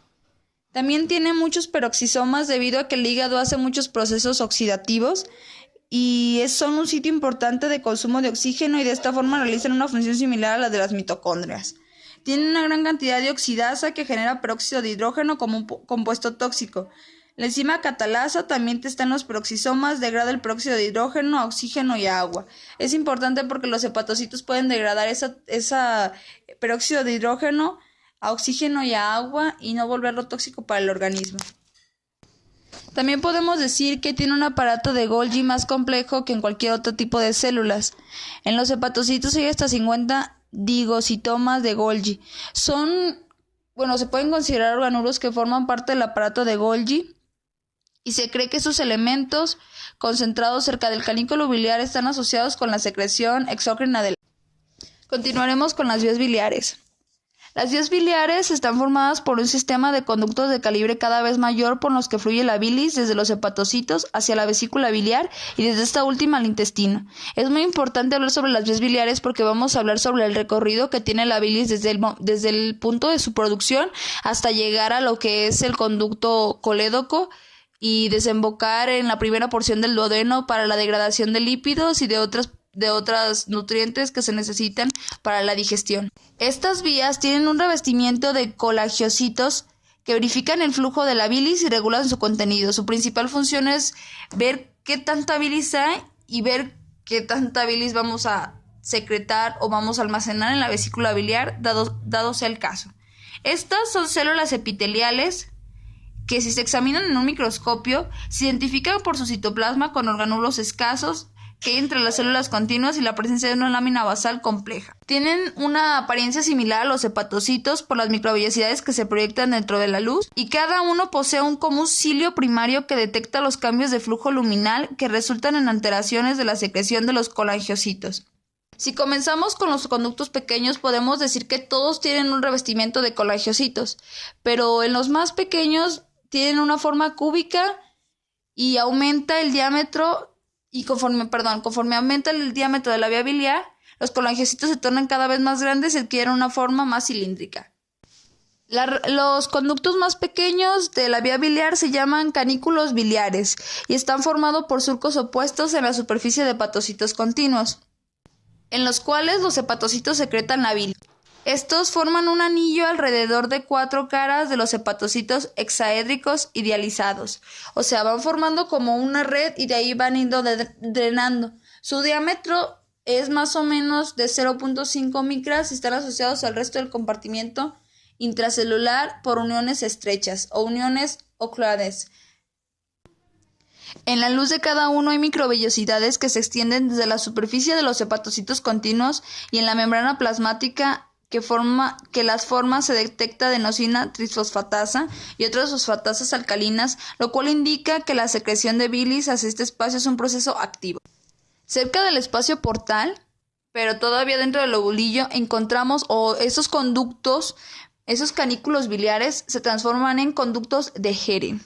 También tiene muchos peroxisomas debido a que el hígado hace muchos procesos oxidativos y son un sitio importante de consumo de oxígeno y de esta forma realizan una función similar a la de las mitocondrias. Tiene una gran cantidad de oxidasa que genera peróxido de hidrógeno como un compuesto tóxico. La enzima catalasa también está en los peroxisomas, degrada el peróxido de hidrógeno a oxígeno y a agua. Es importante porque los hepatocitos pueden degradar esa peróxido de hidrógeno a oxígeno y a agua y no volverlo tóxico para el organismo. También podemos decir que tiene un aparato de Golgi más complejo que en cualquier otro tipo de células. En los hepatocitos hay hasta 50 digositomas de Golgi. Son se pueden considerar orgánulos que forman parte del aparato de Golgi, y se cree que sus elementos concentrados cerca del canículo biliar están asociados con la secreción exócrina del. Continuaremos con las vías biliares. Las vías biliares están formadas por un sistema de conductos de calibre cada vez mayor por los que fluye la bilis desde los hepatocitos hacia la vesícula biliar y desde esta última al intestino. Es muy importante hablar sobre las vías biliares porque vamos a hablar sobre el recorrido que tiene la bilis desde el punto de su producción hasta llegar a lo que es el conducto colédoco y desembocar en la primera porción del duodeno para la degradación de lípidos y de otras nutrientes que se necesitan para la digestión. Estas vías tienen un revestimiento de colagiocitos que verifican el flujo de la bilis y regulan su contenido. Su principal función es ver qué tanta bilis hay y ver qué tanta bilis vamos a secretar o vamos a almacenar en la vesícula biliar, dado sea el caso. Estas son células epiteliales que, si se examinan en un microscopio, se identifican por su citoplasma con orgánulos escasos que hay entre las células continuas y la presencia de una lámina basal compleja. Tienen una apariencia similar a los hepatocitos por las microvellosidades que se proyectan dentro de la luz, y cada uno posee un común cilio primario que detecta los cambios de flujo luminal que resultan en alteraciones de la secreción de los colangiocitos. Si comenzamos con los conductos pequeños, podemos decir que todos tienen un revestimiento de colangiocitos, pero en los más pequeños tienen una forma cúbica y aumenta el diámetro. Y conforme aumenta el diámetro de la vía biliar, los colangiocitos se tornan cada vez más grandes y adquieren una forma más cilíndrica. Los conductos más pequeños de la vía biliar se llaman canículos biliares y están formados por surcos opuestos en la superficie de hepatocitos continuos, en los cuales los hepatocitos secretan la bilis. Estos forman un anillo alrededor de 4 caras de los hepatocitos hexaédricos idealizados. O sea, van formando como una red y de ahí van indo drenando. Su diámetro es más o menos de 0.5 micras y están asociados al resto del compartimiento intracelular por uniones estrechas o uniones oculares. En la luz de cada uno hay microvellosidades que se extienden desde la superficie de los hepatocitos continuos y en la membrana plasmática que las formas se detecta adenosina trisfosfatasa y otras fosfatasas alcalinas, lo cual indica que la secreción de bilis hacia este espacio es un proceso activo. Cerca del espacio portal, pero todavía dentro del ovulillo, encontramos esos conductos, esos canículos biliares se transforman en conductos de Henry,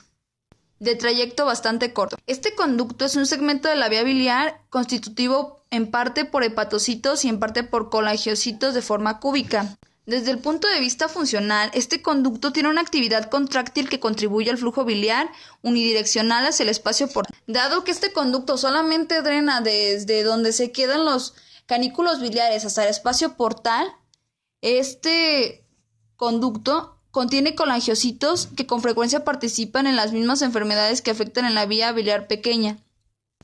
de trayecto bastante corto. Este conducto es un segmento de la vía biliar constitutivo en parte por hepatocitos y en parte por colangiocitos de forma cúbica. Desde el punto de vista funcional, este conducto tiene una actividad contráctil que contribuye al flujo biliar unidireccional hacia el espacio portal. Dado que este conducto solamente drena desde donde se quedan los canículos biliares hasta el espacio portal, este conducto contiene colangiocitos que con frecuencia participan en las mismas enfermedades que afectan en la vía biliar pequeña,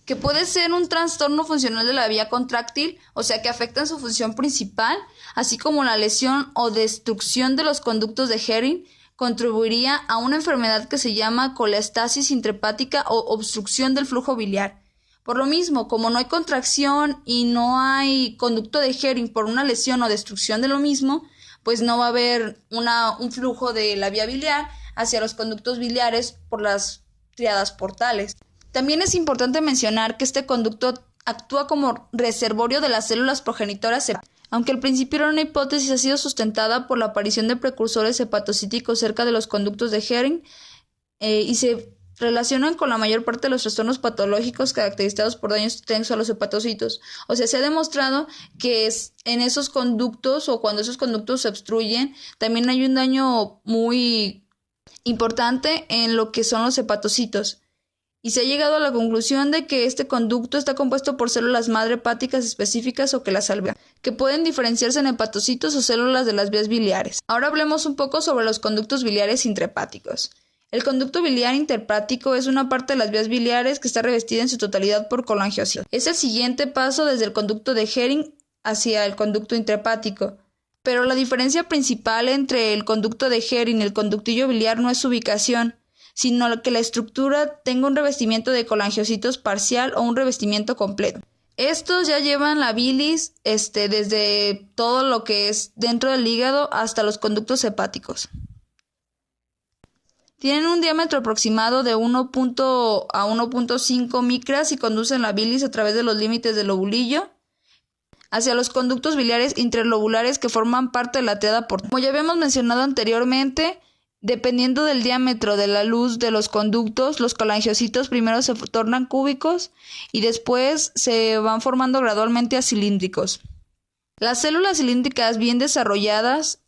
que puede ser un trastorno funcional de la vía contráctil, o sea que afectan su función principal, así como la lesión o destrucción de los conductos de Henry contribuiría a una enfermedad que se llama colestasis intrahepática o obstrucción del flujo biliar. Por lo mismo, como no hay contracción y no hay conducto de Henry por una lesión o destrucción de lo mismo, pues no va a haber un flujo de la vía biliar hacia los conductos biliares por las triadas portales. También es importante mencionar que este conducto actúa como reservorio de las células progenitoras, aunque al principio era una hipótesis, ha sido sustentada por la aparición de precursores hepatocíticos cerca de los conductos de Henry y se relacionan con la mayor parte de los trastornos patológicos caracterizados por daños extensos a los hepatocitos. O sea, se ha demostrado que en esos conductos o cuando esos conductos se obstruyen, también hay un daño muy importante en lo que son los hepatocitos. Y se ha llegado a la conclusión de que este conducto está compuesto por células madre hepáticas específicas o que las alvean, que pueden diferenciarse en hepatocitos o células de las vías biliares. Ahora hablemos un poco sobre los conductos biliares intrahepáticos. El conducto biliar interhepático es una parte de las vías biliares que está revestida en su totalidad por colangiocitos. Es el siguiente paso desde el conducto de Henry hacia el conducto intrahepático. Pero la diferencia principal entre el conducto de Henry y el conductillo biliar no es su ubicación, sino que la estructura tenga un revestimiento de colangiocitos parcial o un revestimiento completo. Estos ya llevan la bilis desde todo lo que es dentro del hígado hasta los conductos hepáticos. Tienen un diámetro aproximado de 1 a 1.5 micras y conducen la bilis a través de los límites del lobulillo hacia los conductos biliares interlobulares que forman parte de la tríada portal. Como ya habíamos mencionado anteriormente, dependiendo del diámetro de la luz de los conductos, los colangiocitos primero se tornan cúbicos y después se van formando gradualmente a cilíndricos. Las células cilíndricas bien desarrolladas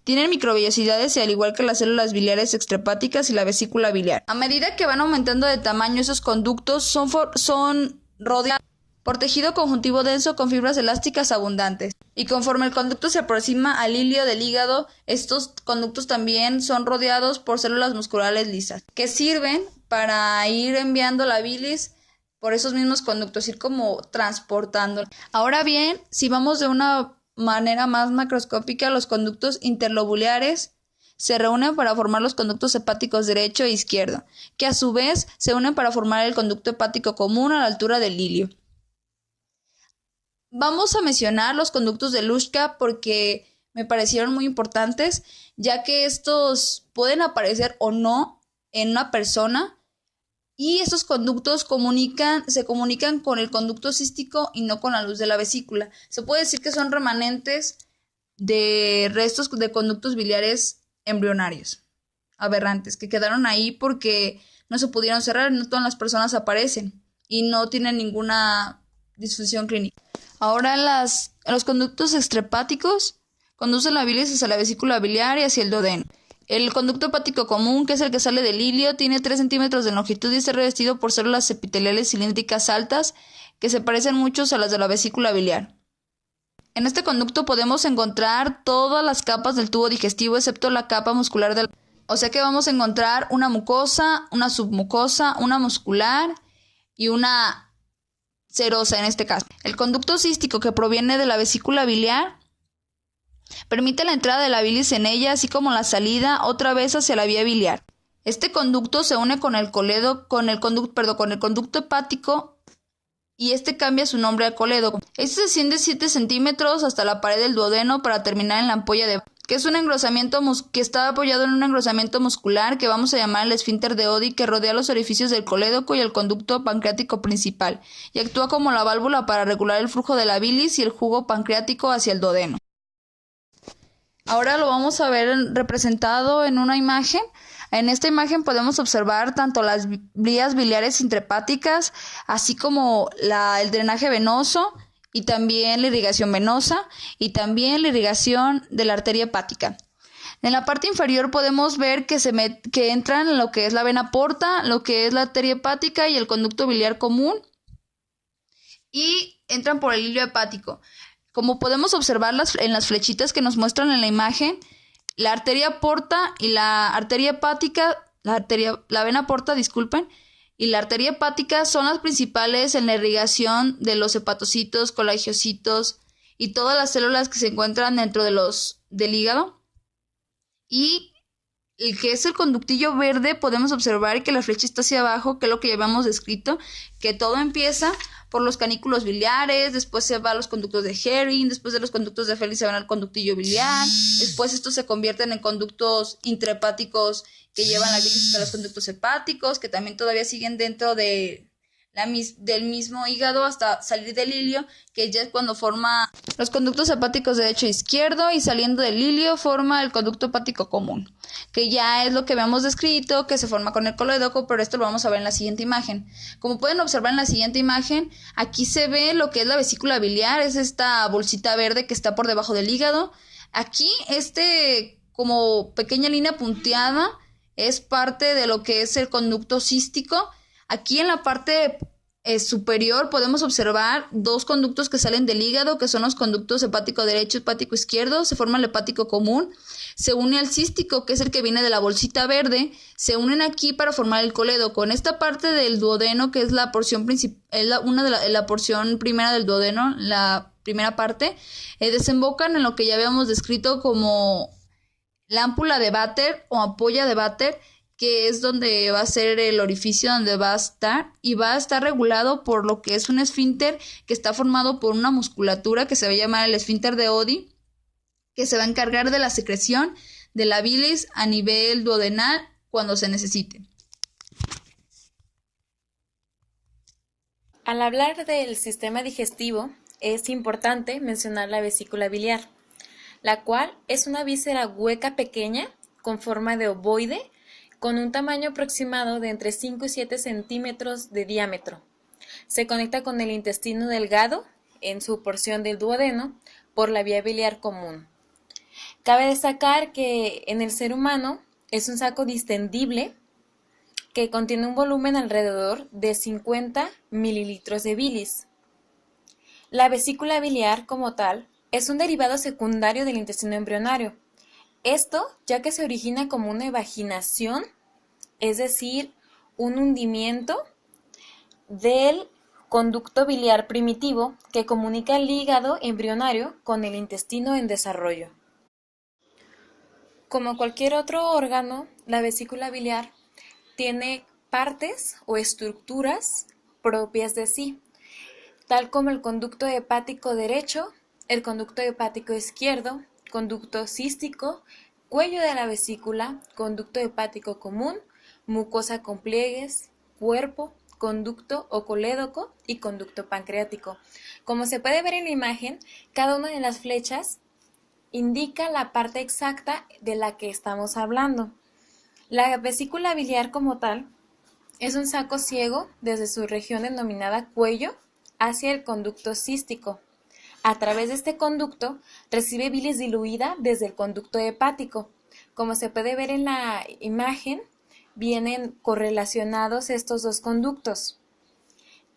tienen microvellosidades y al igual que las células biliares extrahepáticas y la vesícula biliar. A medida que van aumentando de tamaño, esos conductos son rodeados por tejido conjuntivo denso con fibras elásticas abundantes. Y conforme el conducto se aproxima al hilio del hígado, estos conductos también son rodeados por células musculares lisas, que sirven para ir enviando la bilis por esos mismos conductos, ir como transportando. Ahora bien, si vamos de una manera más macroscópica, los conductos interlobulares se reúnen para formar los conductos hepáticos derecho e izquierdo, que a su vez se unen para formar el conducto hepático común a la altura del hilio. Vamos a mencionar los conductos de Luschka porque me parecieron muy importantes, ya que estos pueden aparecer o no en una persona y estos conductos se comunican con el conducto cístico y no con la luz de la vesícula. Se puede decir que son remanentes de restos de conductos biliares embrionarios, aberrantes, que quedaron ahí porque no se pudieron cerrar, no todas las personas aparecen y no tienen ninguna disfunción clínica. Ahora los conductos extrahepáticos conducen la bilis hacia la vesícula biliar y hacia el duodeno. El conducto hepático común, que es el que sale del hilio, tiene 3 centímetros de longitud y está revestido por células epiteliales cilíndricas altas que se parecen mucho a las de la vesícula biliar. En este conducto podemos encontrar todas las capas del tubo digestivo excepto la capa muscular o sea que vamos a encontrar una mucosa, una submucosa, una muscular y una serosa en este caso. El conducto cístico, que proviene de la vesícula biliar, permite la entrada de la bilis en ella, así como la salida otra vez hacia la vía biliar. Este conducto se une con el conducto hepático y este cambia su nombre al colédoco. Este se extiende 7 centímetros hasta la pared del duodeno para terminar en la ampolla que es un engrosamiento que está apoyado en un engrosamiento muscular que vamos a llamar el esfínter de Oddi, que rodea los orificios del colédoco y el conducto pancreático principal y actúa como la válvula para regular el flujo de la bilis y el jugo pancreático hacia el duodeno. Ahora lo vamos a ver representado en una imagen. En esta imagen podemos observar tanto las vías biliares intrahepáticas, así como el drenaje venoso y también la irrigación venosa y también la irrigación de la arteria hepática. En la parte inferior podemos ver que entran en lo que es la vena porta, lo que es la arteria hepática y el conducto biliar común y entran por el hilio hepático. Como podemos observar en las flechitas que nos muestran en la imagen, la arteria porta y la arteria hepática, la vena porta, y la arteria hepática son las principales en la irrigación de los hepatocitos, colangiocitos y todas las células que se encuentran dentro del hígado. Y el que es el conductillo verde, podemos observar que la flecha está hacia abajo, que es lo que ya habíamos descrito, que todo empieza por los canículos biliares, después se va a los conductos de Henry, después de los conductos de Henry se van al conductillo biliar, después estos se convierten en conductos intrahepáticos que llevan la bilis hasta los conductos hepáticos, que también todavía siguen dentro del mismo hígado hasta salir del hilio, que ya es cuando forma los conductos hepáticos derecho e izquierdo, y saliendo del hilio forma el conducto hepático común, que ya es lo que habíamos descrito, que se forma con el colédoco, pero esto lo vamos a ver en la siguiente imagen. Como pueden observar en la siguiente imagen, aquí se ve lo que es la vesícula biliar, es esta bolsita verde que está por debajo del hígado. Aquí como pequeña línea punteada es parte de lo que es el conducto cístico. Aquí en la parte superior podemos observar 2 conductos que salen del hígado, que son los conductos hepático derecho y hepático izquierdo. Se forma el hepático común, se une al cístico, que es el que viene de la bolsita verde, se unen aquí para formar el colédoco. En esta parte del duodeno, que es la porción la porción primera del duodeno, la primera parte, desembocan en lo que ya habíamos descrito como la ámpula de Vater o ampolla de Vater, que es donde va a ser el orificio donde va a estar, y va a estar regulado por lo que es un esfínter que está formado por una musculatura que se va a llamar el esfínter de Oddi, que se va a encargar de la secreción de la bilis a nivel duodenal cuando se necesite. Al hablar del sistema digestivo, es importante mencionar la vesícula biliar, la cual es una víscera hueca pequeña con forma de ovoide, con un tamaño aproximado de entre 5 y 7 centímetros de diámetro. Se conecta con el intestino delgado, en su porción del duodeno, por la vía biliar común. Cabe destacar que en el ser humano es un saco distendible que contiene un volumen alrededor de 50 mililitros de bilis. La vesícula biliar, como tal, es un derivado secundario del intestino embrionario. Esto ya que se origina como una evaginación, es decir, un hundimiento del conducto biliar primitivo que comunica el hígado embrionario con el intestino en desarrollo. Como cualquier otro órgano, la vesícula biliar tiene partes o estructuras propias de sí, tal como el conducto hepático derecho, el conducto hepático izquierdo, conducto cístico, cuello de la vesícula, conducto hepático común, mucosa con pliegues, cuerpo, conducto ocolédoco y conducto pancreático. Como se puede ver en la imagen, cada una de las flechas indica la parte exacta de la que estamos hablando. La vesícula biliar como tal es un saco ciego desde su región denominada cuello hacia el conducto cístico. A través de este conducto recibe bilis diluida desde el conducto hepático. Como se puede ver en la imagen, vienen correlacionados estos dos conductos.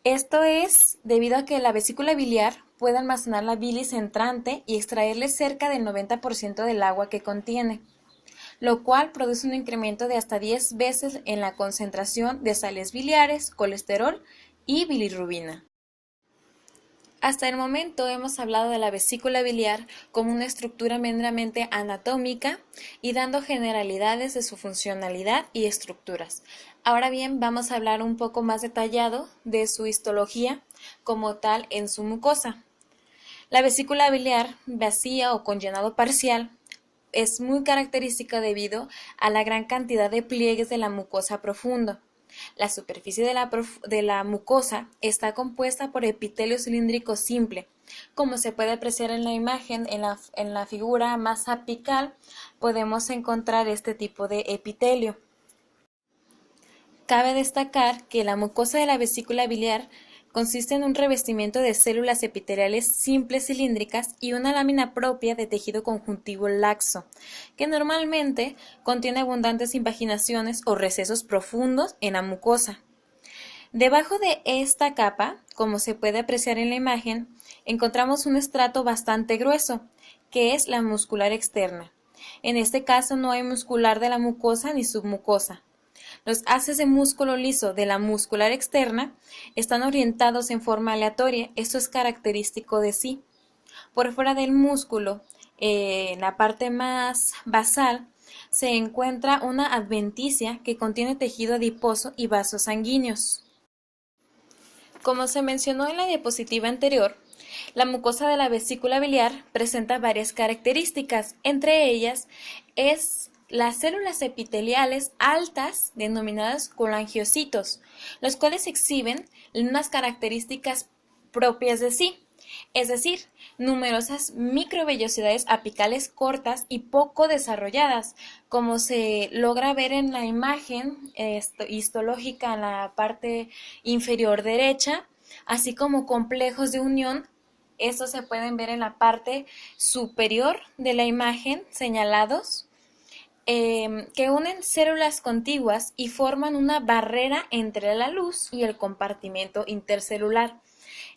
Esto es debido a que la vesícula biliar puede almacenar la bilis entrante y extraerle cerca del 90% del agua que contiene, lo cual produce un incremento de hasta 10 veces en la concentración de sales biliares, colesterol y bilirrubina. Hasta el momento hemos hablado de la vesícula biliar como una estructura meramente anatómica y dando generalidades de su funcionalidad y estructuras. Ahora bien, vamos a hablar un poco más detallado de su histología como tal en su mucosa. La vesícula biliar vacía o con llenado parcial es muy característica debido a la gran cantidad de pliegues de la mucosa profunda. La superficie de la mucosa está compuesta por epitelio cilíndrico simple. Como se puede apreciar en la imagen, en la figura más apical, podemos encontrar este tipo de epitelio. Cabe destacar que la mucosa de la vesícula biliar consiste en un revestimiento de células epiteliales simples cilíndricas y una lámina propia de tejido conjuntivo laxo, que normalmente contiene abundantes invaginaciones o recesos profundos en la mucosa. Debajo de esta capa, como se puede apreciar en la imagen, encontramos un estrato bastante grueso, que es la muscular externa. En este caso no hay muscular de la mucosa ni submucosa. Los haces de músculo liso de la muscular externa están orientados en forma aleatoria, esto es característico de sí. Por fuera del músculo, en la parte más basal, se encuentra una adventicia que contiene tejido adiposo y vasos sanguíneos. Como se mencionó en la diapositiva anterior, la mucosa de la vesícula biliar presenta varias características, entre ellas es las células epiteliales altas denominadas colangiocitos, los cuales exhiben unas características propias de sí, es decir, numerosas microvellosidades apicales cortas y poco desarrolladas, como se logra ver en la imagen histológica en la parte inferior derecha, así como complejos de unión. Estos se pueden ver en la parte superior de la imagen señalados, que unen células contiguas y forman una barrera entre la luz y el compartimento intercelular.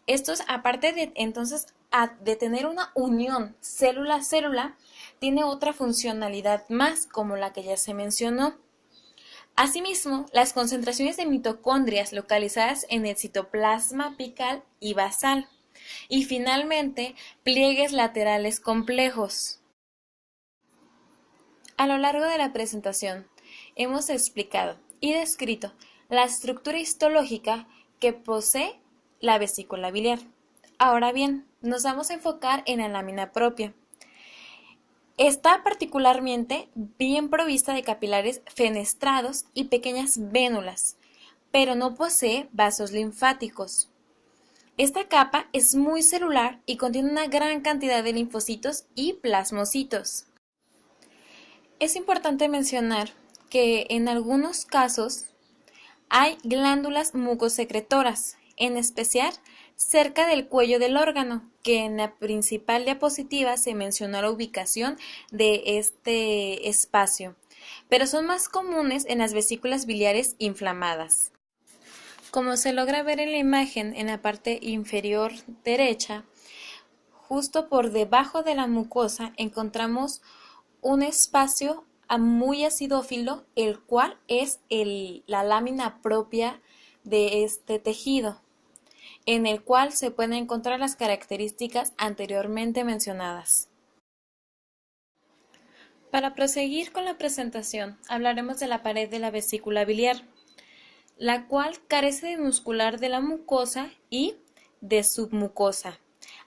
Estos, aparte de entonces de tener una unión célula a célula, tiene otra funcionalidad más, como la que ya se mencionó. Asimismo, las concentraciones de mitocondrias localizadas en el citoplasma apical y basal. Y finalmente, pliegues laterales complejos. A lo largo de la presentación, hemos explicado y descrito la estructura histológica que posee la vesícula biliar. Ahora bien, nos vamos a enfocar en la lámina propia. Está particularmente bien provista de capilares fenestrados y pequeñas vénulas, pero no posee vasos linfáticos. Esta capa es muy celular y contiene una gran cantidad de linfocitos y plasmocitos. Es importante mencionar que en algunos casos hay glándulas mucosecretoras, en especial cerca del cuello del órgano, que en la principal diapositiva se mencionó la ubicación de este espacio, pero son más comunes en las vesículas biliares inflamadas. Como se logra ver en la imagen en la parte inferior derecha, justo por debajo de la mucosa encontramos un espacio muy acidófilo, el cual es la lámina propia de este tejido, en el cual se pueden encontrar las características anteriormente mencionadas. Para proseguir con la presentación, hablaremos de la pared de la vesícula biliar, la cual carece de muscular de la mucosa y de submucosa.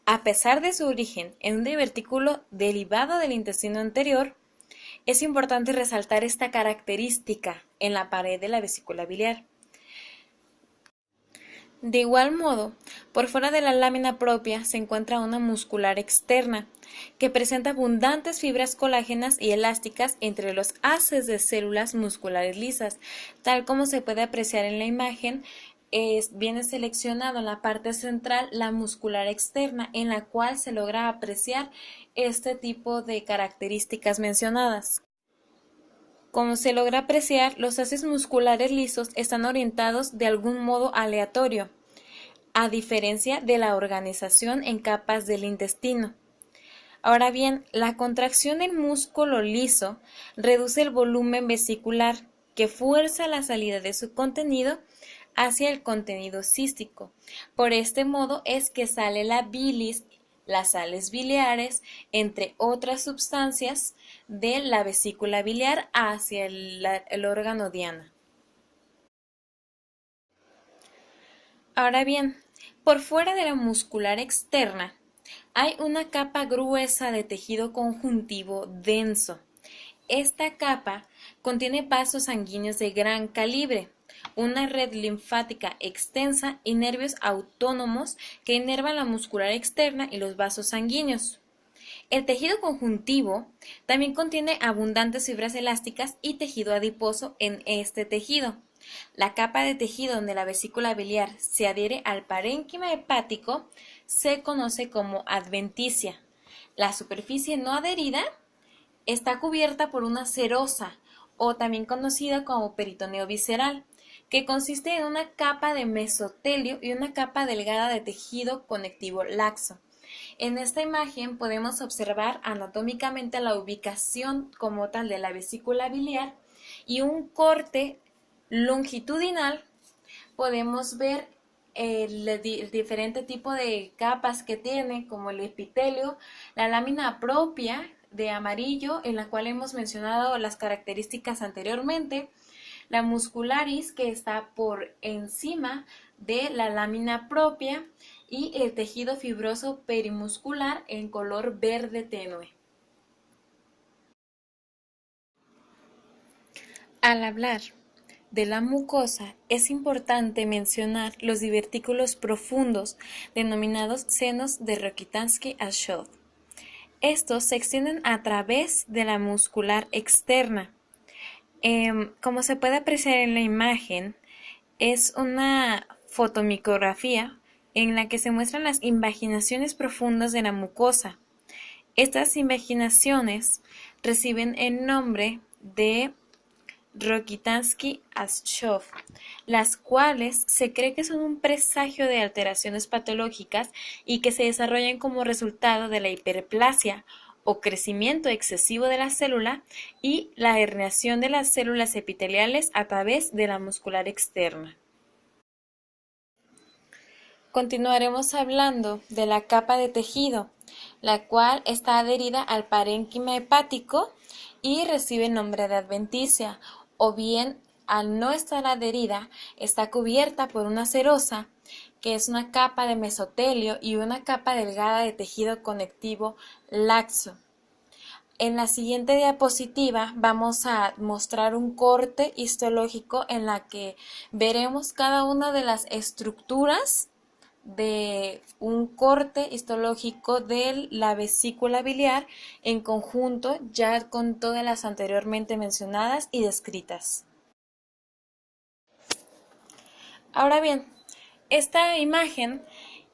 A pesar de su origen en un divertículo derivado del intestino anterior, es importante resaltar esta característica en la pared de la vesícula biliar. De igual modo, por fuera de la lámina propia se encuentra una muscular externa, que presenta abundantes fibras colágenas y elásticas entre los haces de células musculares lisas, tal como se puede apreciar en la imagen. Viene seleccionado en la parte central la muscular externa, en la cual se logra apreciar este tipo de características mencionadas. Como se logra apreciar, los haces musculares lisos están orientados de algún modo aleatorio, a diferencia de la organización en capas del intestino. Ahora bien, la contracción del músculo liso reduce el volumen vesicular, que fuerza la salida de su contenido hacia el contenido cístico. Por este modo es que sale la bilis, las sales biliares, entre otras sustancias de la vesícula biliar hacia el órgano diana. Ahora bien, por fuera de la muscular externa hay una capa gruesa de tejido conjuntivo denso. Esta capa contiene vasos sanguíneos de gran calibre, una red linfática extensa y nervios autónomos que inervan la muscular externa y los vasos sanguíneos. El tejido conjuntivo también contiene abundantes fibras elásticas y tejido adiposo en este tejido. La capa de tejido donde la vesícula biliar se adhiere al parénquima hepático se conoce como adventicia. La superficie no adherida está cubierta por una serosa, o también conocida como peritoneo visceral, que consiste en una capa de mesotelio y una capa delgada de tejido conectivo laxo. En esta imagen podemos observar anatómicamente la ubicación como tal de la vesícula biliar y un corte longitudinal. Podemos ver el diferente tipo de capas que tiene, como el epitelio, la lámina propia de amarillo, en la cual hemos mencionado las características anteriormente, la muscularis, que está por encima de la lámina propia, y el tejido fibroso perimuscular en color verde tenue. Al hablar de la mucosa, es importante mencionar los divertículos profundos denominados senos de Rokitansky-Ashot. Estos se extienden a través de la muscular externa. Como se puede apreciar en la imagen, es una fotomicrografía en la que se muestran las invaginaciones profundas de la mucosa. Estas invaginaciones reciben el nombre de Rokitansky-Ashot, las cuales se cree que son un presagio de alteraciones patológicas y que se desarrollan como resultado de la hiperplasia o crecimiento excesivo de la célula y la herniación de las células epiteliales a través de la muscular externa. Continuaremos hablando de la capa de tejido, la cual está adherida al parénquima hepático y recibe el nombre de adventicia, o bien, al no estar adherida, está cubierta por una serosa, que es una capa de mesotelio y una capa delgada de tejido conectivo laxo. En la siguiente diapositiva vamos a mostrar un corte histológico en la que veremos cada una de las estructuras de un corte histológico de la vesícula biliar en conjunto, ya con todas las anteriormente mencionadas y descritas. Ahora bien, esta imagen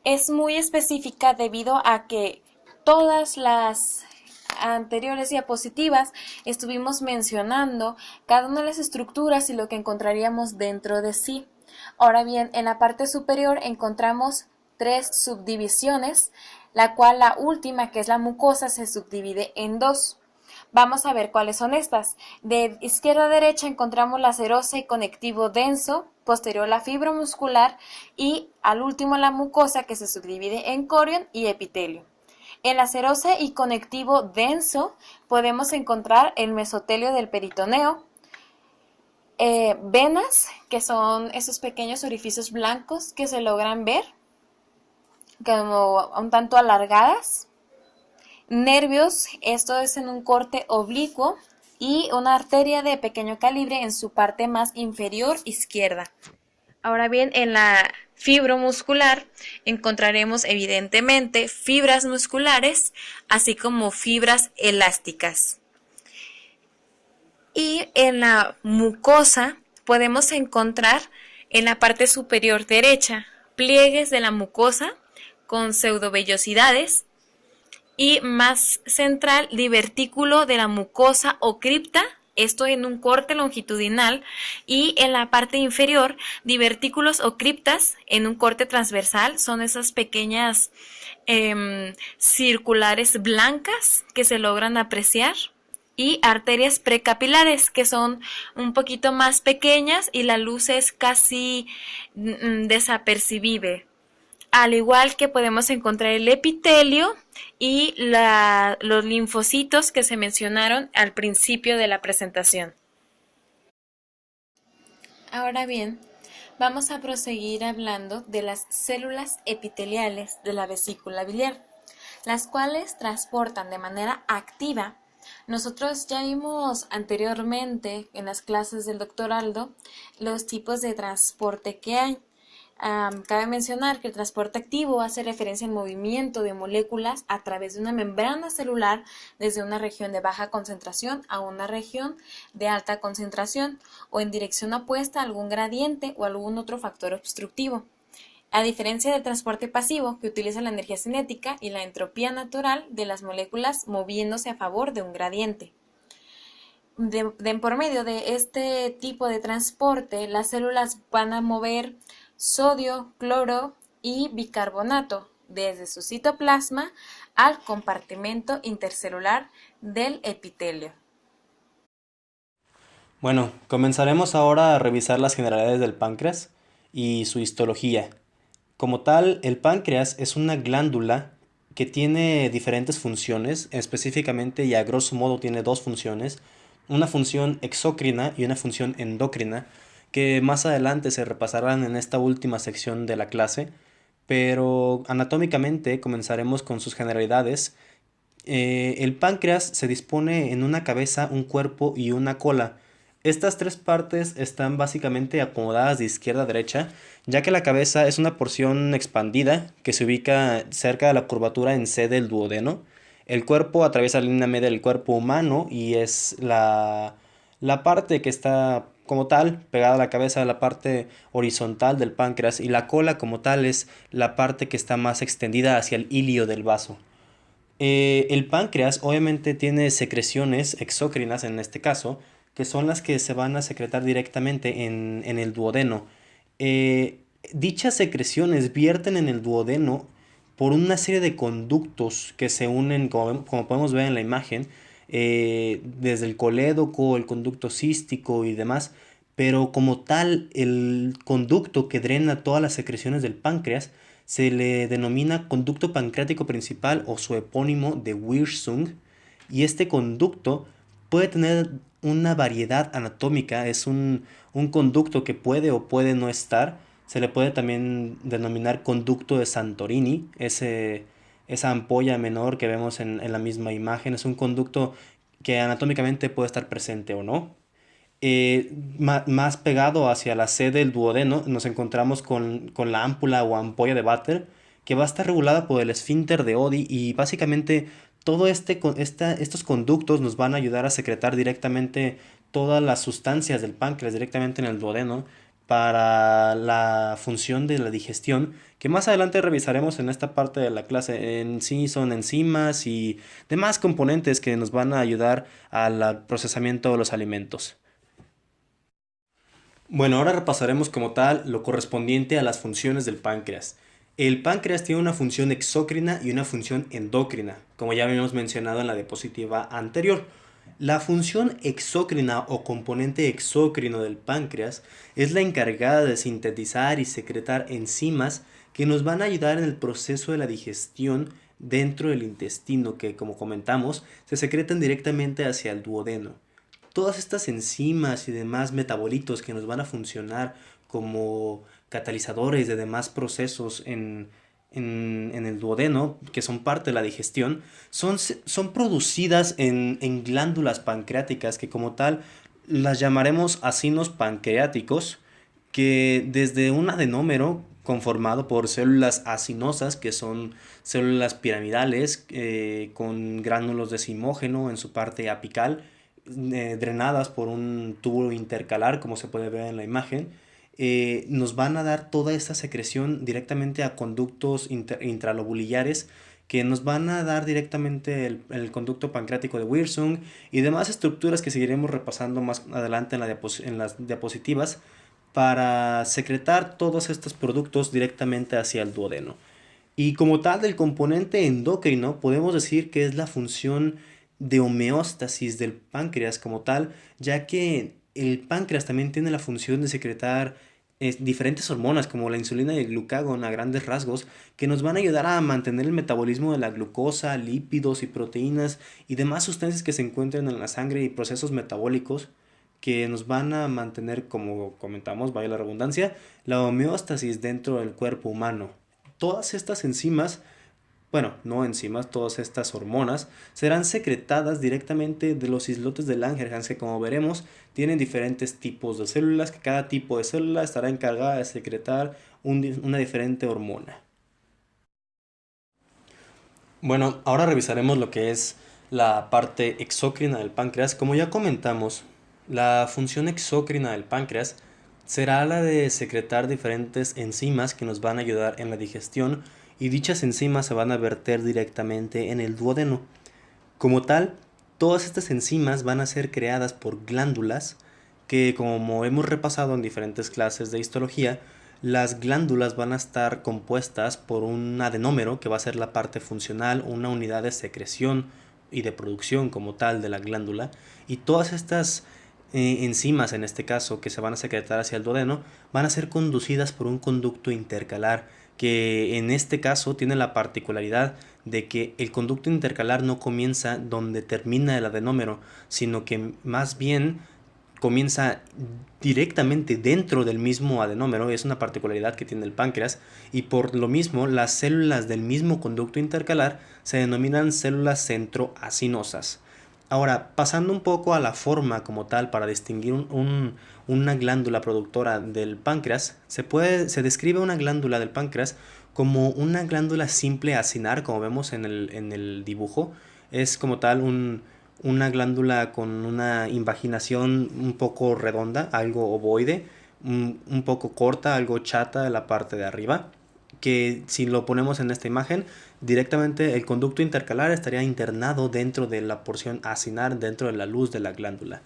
es muy específica debido a que todas las anteriores diapositivas estuvimos mencionando cada una de las estructuras y lo que encontraríamos dentro de sí. Ahora bien, en la parte superior encontramos 3 subdivisiones, la cual la última, que es la mucosa, se subdivide en 2. Vamos a ver cuáles son estas. De izquierda a derecha encontramos la serosa y conectivo denso, posterior la fibromuscular y al último la mucosa, que se subdivide en corion y epitelio. En la serosa y conectivo denso podemos encontrar el mesotelio del peritoneo, venas, que son esos pequeños orificios blancos que se logran ver, como un tanto alargadas, nervios, esto es en un corte oblicuo, y una arteria de pequeño calibre en su parte más inferior izquierda. Ahora bien, en la fibromuscular encontraremos evidentemente fibras musculares, así como fibras elásticas. Y en la mucosa podemos encontrar en la parte superior derecha pliegues de la mucosa con pseudovellosidades y más central divertículo de la mucosa o cripta, esto en un corte longitudinal, y en la parte inferior divertículos o criptas en un corte transversal, son esas pequeñas circulares blancas que se logran apreciar, y arterias precapilares que son un poquito más pequeñas y la luz es casi desapercibible. Al igual que podemos encontrar el epitelio y los linfocitos que se mencionaron al principio de la presentación. Ahora bien, vamos a proseguir hablando de las células epiteliales de la vesícula biliar, las cuales transportan de manera activa. Nosotros ya vimos anteriormente en las clases del Dr. Aldo los tipos de transporte que hay. Cabe mencionar que el transporte activo hace referencia al movimiento de moléculas a través de una membrana celular desde una región de baja concentración a una región de alta concentración o en dirección opuesta a algún gradiente o algún otro factor obstructivo. A diferencia del transporte pasivo, que utiliza la energía cinética y la entropía natural de las moléculas moviéndose a favor de un gradiente. Por medio de este tipo de transporte, las células van a mover sodio, cloro y bicarbonato desde su citoplasma al compartimento intercelular del epitelio. Bueno, comenzaremos ahora a revisar las generalidades del páncreas y su histología. Como tal, el páncreas es una glándula que tiene diferentes funciones, específicamente y a grosso modo tiene 2 funciones, una función exócrina y una función endocrina, que más adelante se repasarán en esta última sección de la clase, pero anatómicamente comenzaremos con sus generalidades. El páncreas se dispone en una cabeza, un cuerpo y una cola. Estas 3 partes están básicamente acomodadas de izquierda a derecha, ya que la cabeza es una porción expandida que se ubica cerca de la curvatura en C del duodeno. El cuerpo atraviesa la línea media del cuerpo humano y es la parte que está como tal pegada a la cabeza, la parte horizontal del páncreas, y la cola como tal es la parte que está más extendida hacia el ilio del vaso. El páncreas obviamente tiene secreciones exócrinas en este caso, que son las que se van a secretar directamente en el duodeno. Dichas secreciones vierten en el duodeno por una serie de conductos que se unen, como podemos ver en la imagen, desde el colédoco, el conducto cístico y demás, pero como tal el conducto que drena todas las secreciones del páncreas se le denomina conducto pancreático principal o su epónimo de Wirsung, y este conducto puede tener una variedad anatómica, es un conducto que puede o puede no estar. Se le puede también denominar conducto de Santorini, esa ampolla menor que vemos en la misma imagen. Es un conducto que anatómicamente puede estar presente o no. Más pegado hacia la sede del duodeno, nos encontramos con la ámpula o ampolla de Vater, que va a estar regulada por el esfínter de Oddi y básicamente estos conductos nos van a ayudar a secretar directamente todas las sustancias del páncreas directamente en el duodeno para la función de la digestión, que más adelante revisaremos en esta parte de la clase. En sí son enzimas y demás componentes que nos van a ayudar al procesamiento de los alimentos. Bueno, ahora repasaremos como tal lo correspondiente a las funciones del páncreas. El páncreas tiene una función exócrina y una función endócrina, como ya habíamos mencionado en la diapositiva anterior. La función exócrina o componente exócrino del páncreas es la encargada de sintetizar y secretar enzimas que nos van a ayudar en el proceso de la digestión dentro del intestino, que como comentamos se secretan directamente hacia el duodeno. Todas estas enzimas y demás metabolitos que nos van a funcionar como catalizadores de demás procesos en el duodeno, que son parte de la digestión, son producidas en glándulas pancreáticas, que como tal las llamaremos acinos pancreáticos, que desde un adenómero conformado por células acinosas, que son células piramidales con gránulos de zimógeno en su parte apical, drenadas por un tubo intercalar, como se puede ver en la imagen, nos van a dar toda esta secreción directamente a conductos intralobulillares, que nos van a dar directamente el conducto pancreático de Wirsung y demás estructuras que seguiremos repasando más adelante en las diapositivas, para secretar todos estos productos directamente hacia el duodeno. Y como tal, del componente endocrino podemos decir que es la función de homeostasis del páncreas como tal, ya que el páncreas también tiene la función de secretar diferentes hormonas como la insulina y el glucagón a grandes rasgos, que nos van a ayudar a mantener el metabolismo de la glucosa, lípidos y proteínas y demás sustancias que se encuentran en la sangre y procesos metabólicos que nos van a mantener, como comentamos, vaya la redundancia, la homeostasis dentro del cuerpo humano. Todas estas enzimas, bueno, no enzimas, todas estas hormonas serán secretadas directamente de los islotes de Langerhans, que como veremos tienen diferentes tipos de células, que cada tipo de célula estará encargada de secretar una diferente hormona. Bueno, ahora revisaremos lo que es la parte exócrina del páncreas. Como ya comentamos, la función exócrina del páncreas será la de secretar diferentes enzimas que nos van a ayudar en la digestión, y dichas enzimas se van a verter directamente en el duodeno. Como tal, todas estas enzimas van a ser creadas por glándulas que, como hemos repasado en diferentes clases de histología, las glándulas van a estar compuestas por un adenómero, que va a ser la parte funcional, una unidad de secreción y de producción como tal de la glándula, y todas estas enzimas, en este caso, que se van a secretar hacia el duodeno, van a ser conducidas por un conducto intercalar, que en este caso tiene la particularidad de que el conducto intercalar no comienza donde termina el adenómero, sino que más bien comienza directamente dentro del mismo adenómero. Es una particularidad que tiene el páncreas, y por lo mismo las células del mismo conducto intercalar se denominan células centroacinosas. Ahora, pasando un poco a la forma como tal para distinguir una glándula productora del páncreas, se describe una glándula del páncreas como una glándula simple acinar, como vemos en el dibujo. Es como tal una glándula con una invaginación un poco redonda, algo ovoide, un poco corta, algo chata de la parte de arriba, que si lo ponemos en esta imagen, directamente el conducto intercalar estaría internado dentro de la porción acinar, dentro de la luz de la glándula.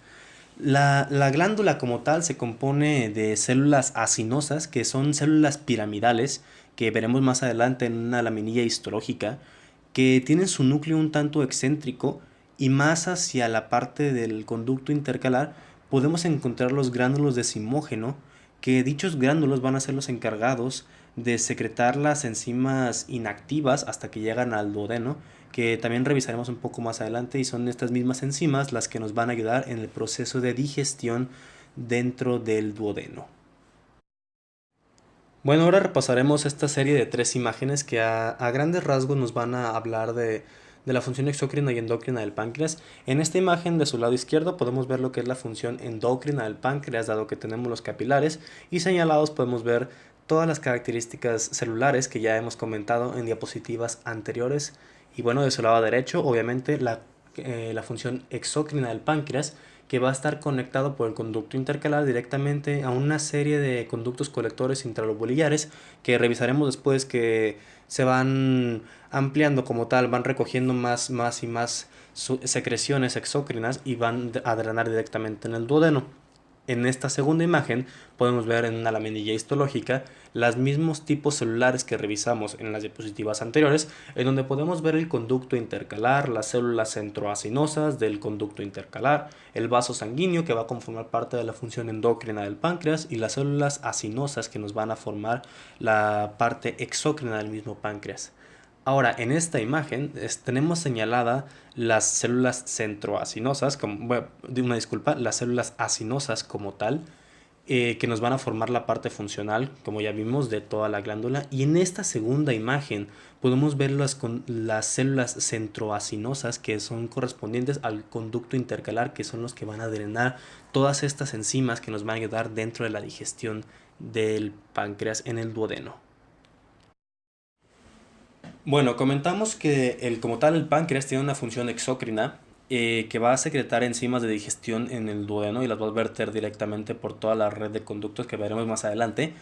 La glándula como tal se compone de células acinosas, que son células piramidales, que veremos más adelante en una laminilla histológica, que tienen su núcleo un tanto excéntrico, y más hacia la parte del conducto intercalar podemos encontrar los gránulos de zimógeno, que dichos gránulos van a ser los encargados de secretar las enzimas inactivas hasta que llegan al duodeno, que también revisaremos un poco más adelante, y son estas mismas enzimas las que nos van a ayudar en el proceso de digestión dentro del duodeno. Bueno, ahora repasaremos esta serie de 3 imágenes que a grandes rasgos nos van a hablar de de la función exócrina y endocrina del páncreas. En esta imagen de su lado izquierdo podemos ver lo que es la función endocrina del páncreas, dado que tenemos los capilares, y señalados podemos ver todas las características celulares que ya hemos comentado en diapositivas anteriores. Y bueno, de su lado derecho, obviamente la función exócrina del páncreas, que va a estar conectado por el conducto intercalar directamente a una serie de conductos colectores intralobuliares que revisaremos después, que se van ampliando como tal, van recogiendo más y más secreciones exócrinas y van a drenar directamente en el duodeno. En esta segunda imagen podemos ver en una laminilla histológica los mismos tipos celulares que revisamos en las diapositivas anteriores, en donde podemos ver el conducto intercalar, las células centroacinosas del conducto intercalar, el vaso sanguíneo que va a conformar parte de la función endocrina del páncreas y las células acinosas que nos van a formar la parte exócrina del mismo páncreas. Ahora, en esta imagen tenemos señalada las células centroacinosas, las células acinosas como tal, que nos van a formar la parte funcional, como ya vimos, de toda la glándula. Y en esta segunda imagen podemos ver las células centroacinosas, que son correspondientes al conducto intercalar, que son los que van a drenar todas estas enzimas que nos van a ayudar dentro de la digestión del páncreas en el duodeno. Bueno, comentamos que como tal el páncreas tiene una función exócrina, que va a secretar enzimas de digestión en el duodeno y las va a verter directamente por toda la red de conductos que veremos más adelante.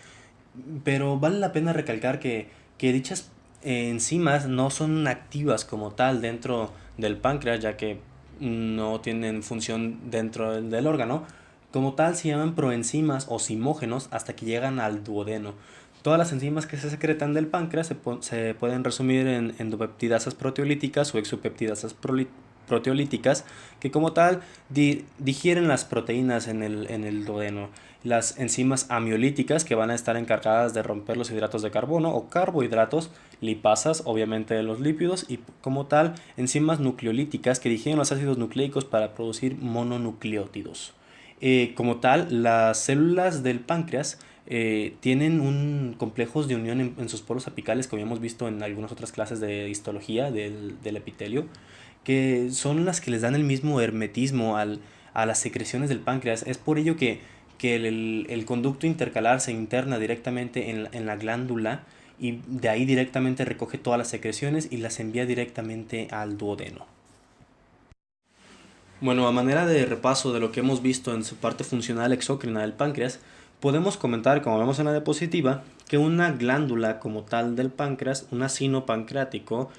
Pero vale la pena recalcar que dichas enzimas no son activas como tal dentro del páncreas, ya que no tienen función dentro del órgano. Como tal se llaman proenzimas o zimógenos hasta que llegan al duodeno. Todas las enzimas que se secretan del páncreas se pueden resumir en endopeptidasas proteolíticas o exopeptidasas proteolíticas, que como tal digieren las proteínas en el duodeno. Las enzimas amiolíticas, que van a estar encargadas de romper los hidratos de carbono o carbohidratos, lipasas, obviamente de los lípidos, y como tal enzimas nucleolíticas, que digieren los ácidos nucleicos para producir mononucleótidos. Como tal, las células del páncreas tienen un complejos de unión en sus poros apicales, que habíamos visto en algunas otras clases de histología del epitelio, que son las que les dan el mismo hermetismo a las secreciones del páncreas. Es por ello que el conducto intercalar se interna directamente en la glándula, y de ahí directamente recoge todas las secreciones y las envía directamente al duodeno. Bueno, a manera de repaso de lo que hemos visto en su parte funcional exócrina del páncreas, podemos comentar, como vemos en la diapositiva, que una glándula como tal del páncreas, un acino pancreático,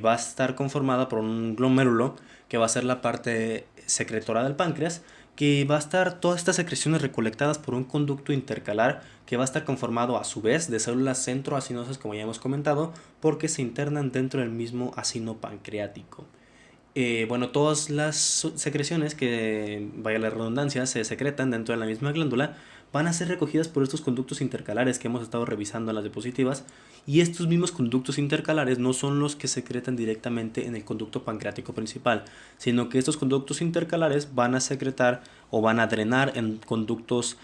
va a estar conformada por un glomérulo, que va a ser la parte secretora del páncreas, que va a estar todas estas secreciones recolectadas por un conducto intercalar, que va a estar conformado a su vez de células centroacinosas, como ya hemos comentado, porque se internan dentro del mismo acino pancreático. Bueno, todas las secreciones que, vaya la redundancia, se secretan dentro de la misma glándula, van a ser recogidas por estos conductos intercalares que hemos estado revisando en las diapositivas, y estos mismos conductos intercalares no son los que secretan directamente en el conducto pancreático principal, sino que estos conductos intercalares van a secretar o van a drenar en conductos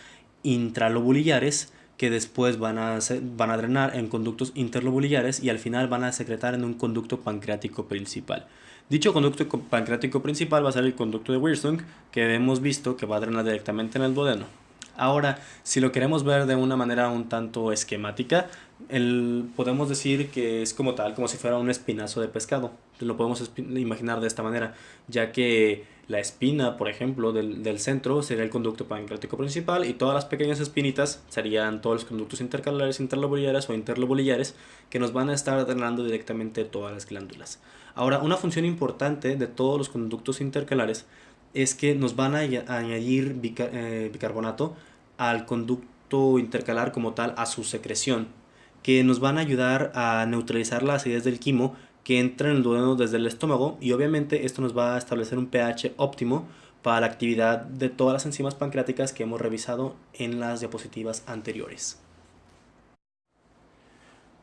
intralobuliares, que después van a drenar en conductos interlobuliares y al final van a secretar en un conducto pancreático principal. Dicho conducto pancreático principal va a ser el conducto de Wirsung, que hemos visto que va a drenar directamente en el duodeno. Ahora, si lo queremos ver de una manera un tanto esquemática, podemos decir que es como tal, como si fuera un espinazo de pescado. Lo podemos imaginar de esta manera, ya que la espina, por ejemplo, del centro sería el conducto pancreático principal, y todas las pequeñas espinitas serían todos los conductos intercalares, interlobuliares o interlobuliares, que nos van a estar drenando directamente todas las glándulas. Ahora, una función importante de todos los conductos intercalares es que nos van a añadir bicarbonato al conducto intercalar como tal, a su secreción, que nos van a ayudar a neutralizar la acidez del quimo que entra en el duodeno desde el estómago, y obviamente esto nos va a establecer un pH óptimo para la actividad de todas las enzimas pancreáticas que hemos revisado en las diapositivas anteriores.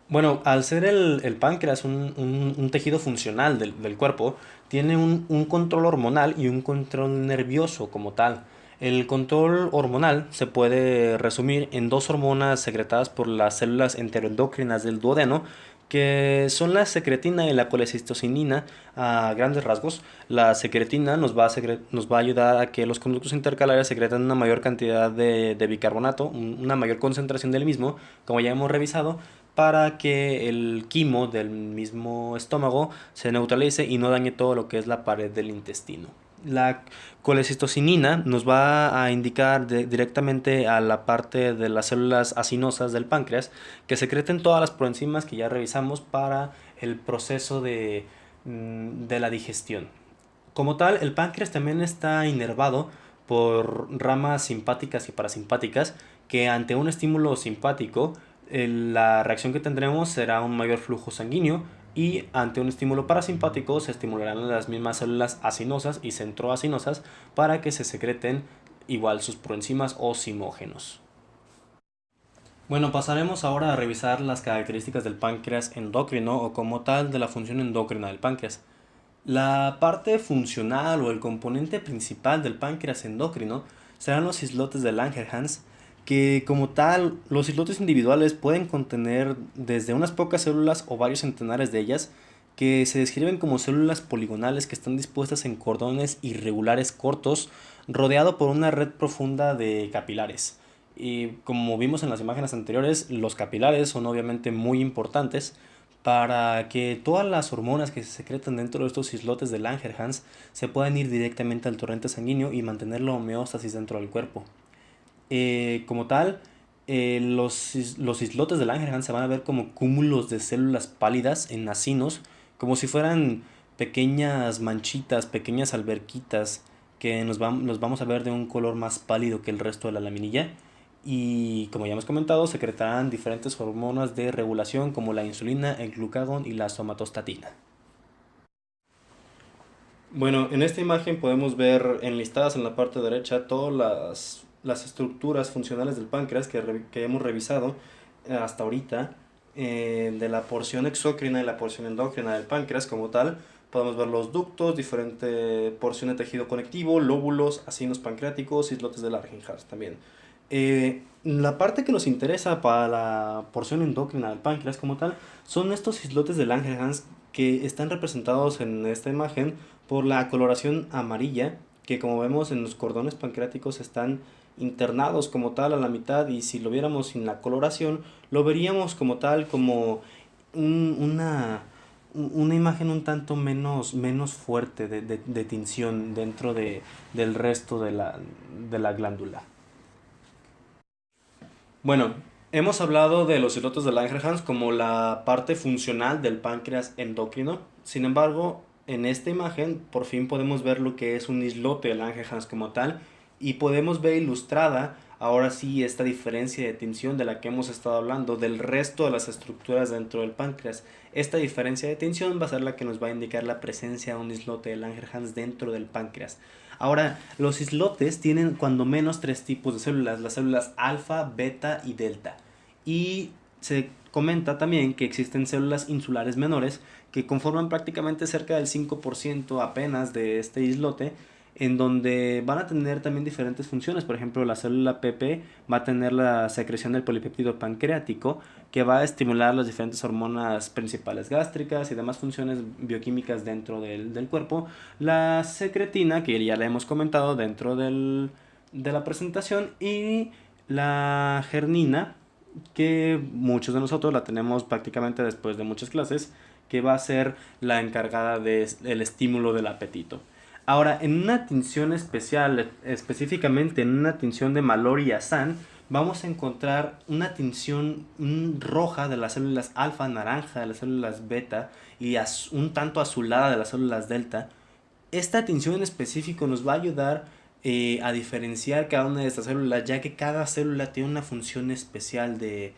Bueno, al ser el páncreas un tejido funcional del cuerpo, tiene un control hormonal y un control nervioso como tal. El control hormonal se puede resumir en dos hormonas secretadas por las células enteroendocrinas del duodeno, que son la secretina y la colecistocinina a grandes rasgos. La secretina nos va a ayudar a que los conductos intercalares secreten una mayor cantidad de bicarbonato, una mayor concentración del mismo, como ya hemos revisado, para que el quimo del mismo estómago se neutralice y no dañe todo lo que es la pared del intestino. La colecistocinina nos va a indicar directamente a la parte de las células acinosas del páncreas que secreten todas las proenzimas que ya revisamos para el proceso de la digestión. Como tal, el páncreas también está inervado por ramas simpáticas y parasimpáticas que ante un estímulo simpático la reacción que tendremos será un mayor flujo sanguíneo y ante un estímulo parasimpático se estimularán las mismas células acinosas y centroacinosas para que se secreten igual sus proenzimas o zimógenos. Bueno, pasaremos ahora a revisar las características del páncreas endocrino o como tal de la función endocrina del páncreas. La parte funcional o el componente principal del páncreas endocrino serán los islotes de Langerhans, que como tal los islotes individuales pueden contener desde unas pocas células o varios centenares de ellas, que se describen como células poligonales que están dispuestas en cordones irregulares cortos, rodeado por una red profunda de capilares. Y como vimos en las imágenes anteriores, los capilares son obviamente muy importantes para que todas las hormonas que se secretan dentro de estos islotes de Langerhans se puedan ir directamente al torrente sanguíneo y mantener la homeostasis dentro del cuerpo. Como tal, los islotes de Langerhans se van a ver como cúmulos de células pálidas en acinos, como si fueran pequeñas manchitas, pequeñas alberquitas que los vamos a ver de un color más pálido que el resto de la laminilla. Y como ya hemos comentado, secretarán diferentes hormonas de regulación como la insulina, el glucagón y la somatostatina. Bueno, en esta imagen podemos ver enlistadas en la parte derecha todas las estructuras funcionales del páncreas que hemos revisado hasta ahorita, de la porción exócrina y la porción endócrina del páncreas como tal. Podemos ver los ductos, diferente porción de tejido conectivo, lóbulos, acinos pancreáticos, islotes de Langerhans también. La parte que nos interesa para la porción endocrina del páncreas como tal son estos islotes de Langerhans que están representados en esta imagen por la coloración amarilla, que como vemos en los cordones pancreáticos están internados como tal a la mitad, y si lo viéramos sin la coloración lo veríamos como tal como una imagen un tanto menos fuerte de tinción dentro del resto de la glándula. Bueno, hemos hablado de los islotes de Langerhans como la parte funcional del páncreas endocrino. Sin embargo, en esta imagen por fin podemos ver lo que es un islote de Langerhans como tal y podemos ver ilustrada ahora sí esta diferencia de tinción de la que hemos estado hablando del resto de las estructuras dentro del páncreas. Esta diferencia de tinción va a ser la que nos va a indicar la presencia de un islote de Langerhans dentro del páncreas. Ahora, los islotes tienen cuando menos tres tipos de células, las células alfa, beta y delta. Y se comenta también que existen células insulares menores que conforman prácticamente cerca del 5% apenas de este islote, en donde van a tener también diferentes funciones. Por ejemplo, la célula PP va a tener la secreción del polipéptido pancreático, que va a estimular las diferentes hormonas principales gástricas y demás funciones bioquímicas dentro del cuerpo. La secretina, que ya la hemos comentado dentro de la presentación, y la gernina, que muchos de nosotros la tenemos prácticamente después de muchas clases, que va a ser la encargada del estímulo del apetito. Ahora, en una tinción especial, específicamente en una tinción de Mallory y Hassan, vamos a encontrar una tinción roja de las células alfa, naranja de las células beta y un tanto azulada de las células delta. Esta tinción en específico nos va a ayudar a diferenciar cada una de estas células, ya que cada célula tiene una función especial de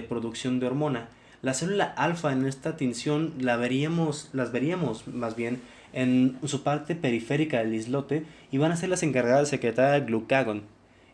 producción de hormona. La célula alfa en esta tinción las veríamos más bien en su parte periférica del islote y van a ser las encargadas de secretar el glucagón.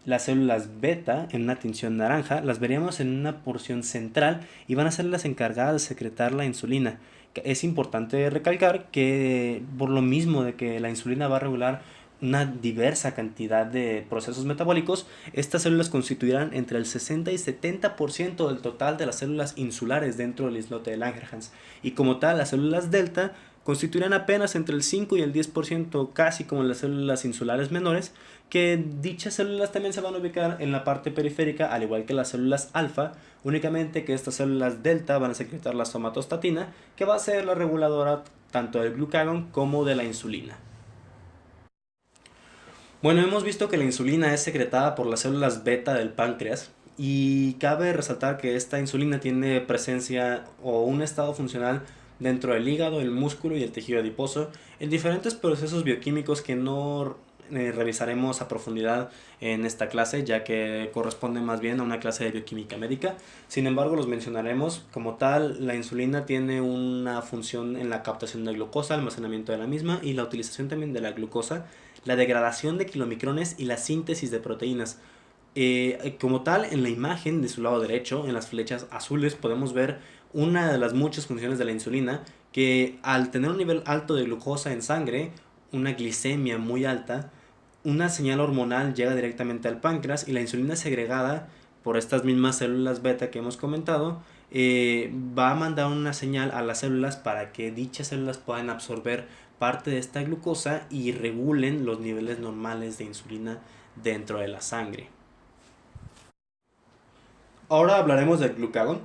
Las células beta en una tinción naranja las veríamos en una porción central y van a ser las encargadas de secretar la insulina. Es importante recalcar que por lo mismo de que la insulina va a regular una diversa cantidad de procesos metabólicos, estas células constituirán entre el 60 y 70% del total de las células insulares dentro del islote de Langerhans. Y como tal, las células delta constituirán apenas entre el 5 y el 10%, casi como las células insulares menores, que dichas células también se van a ubicar en la parte periférica, al igual que las células alfa, únicamente que estas células delta van a secretar la somatostatina, que va a ser la reguladora tanto del glucagón como de la insulina. Bueno, hemos visto que la insulina es secretada por las células beta del páncreas y cabe resaltar que esta insulina tiene presencia o un estado funcional dentro del hígado, el músculo y el tejido adiposo en diferentes procesos bioquímicos que no revisaremos a profundidad en esta clase, ya que corresponde más bien a una clase de bioquímica médica. Sin embargo, los mencionaremos. Como tal, la insulina tiene una función en la captación de glucosa, almacenamiento de la misma y la utilización también de la glucosa, la degradación de kilomicrones y la síntesis de proteínas. Como tal, en la imagen de su lado derecho, en las flechas azules, podemos ver una de las muchas funciones de la insulina, que al tener un nivel alto de glucosa en sangre, una glicemia muy alta, una señal hormonal llega directamente al páncreas y la insulina segregada por estas mismas células beta que hemos comentado va a mandar una señal a las células para que dichas células puedan absorber parte de esta glucosa y regulen los niveles normales de insulina dentro de la sangre. Ahora hablaremos del glucagón.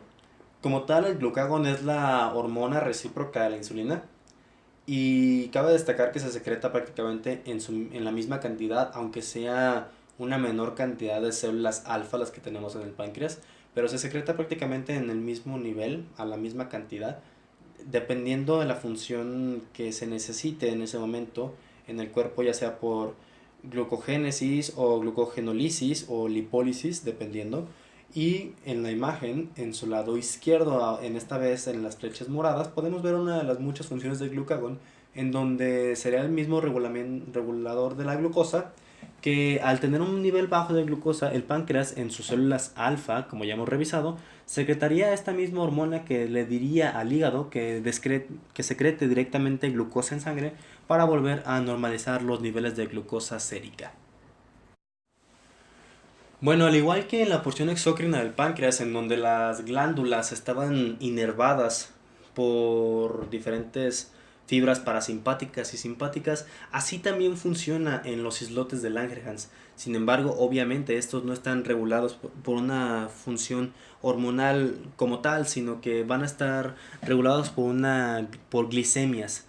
Como tal, el glucagón es la hormona recíproca de la insulina y cabe destacar que se secreta prácticamente en la misma cantidad, aunque sea una menor cantidad de células alfa las que tenemos en el páncreas, pero se secreta prácticamente en el mismo nivel, a la misma cantidad, dependiendo de la función que se necesite en ese momento en el cuerpo, ya sea por glucogénesis o glucogenólisis o lipólisis, dependiendo. Y en la imagen, en su lado izquierdo, en esta vez en las flechas moradas, podemos ver una de las muchas funciones del glucagón, en donde sería el mismo regulador de la glucosa, que al tener un nivel bajo de glucosa, el páncreas en sus células alfa, como ya hemos revisado, secretaría esta misma hormona que le diría al hígado que secrete directamente glucosa en sangre para volver a normalizar los niveles de glucosa sérica. Bueno, al igual que en la porción exócrina del páncreas, en donde las glándulas estaban inervadas por diferentes fibras parasimpáticas y simpáticas, así también funciona en los islotes de Langerhans. Sin embargo, obviamente estos no están regulados por una función hormonal como tal, sino que van a estar regulados por glicemias.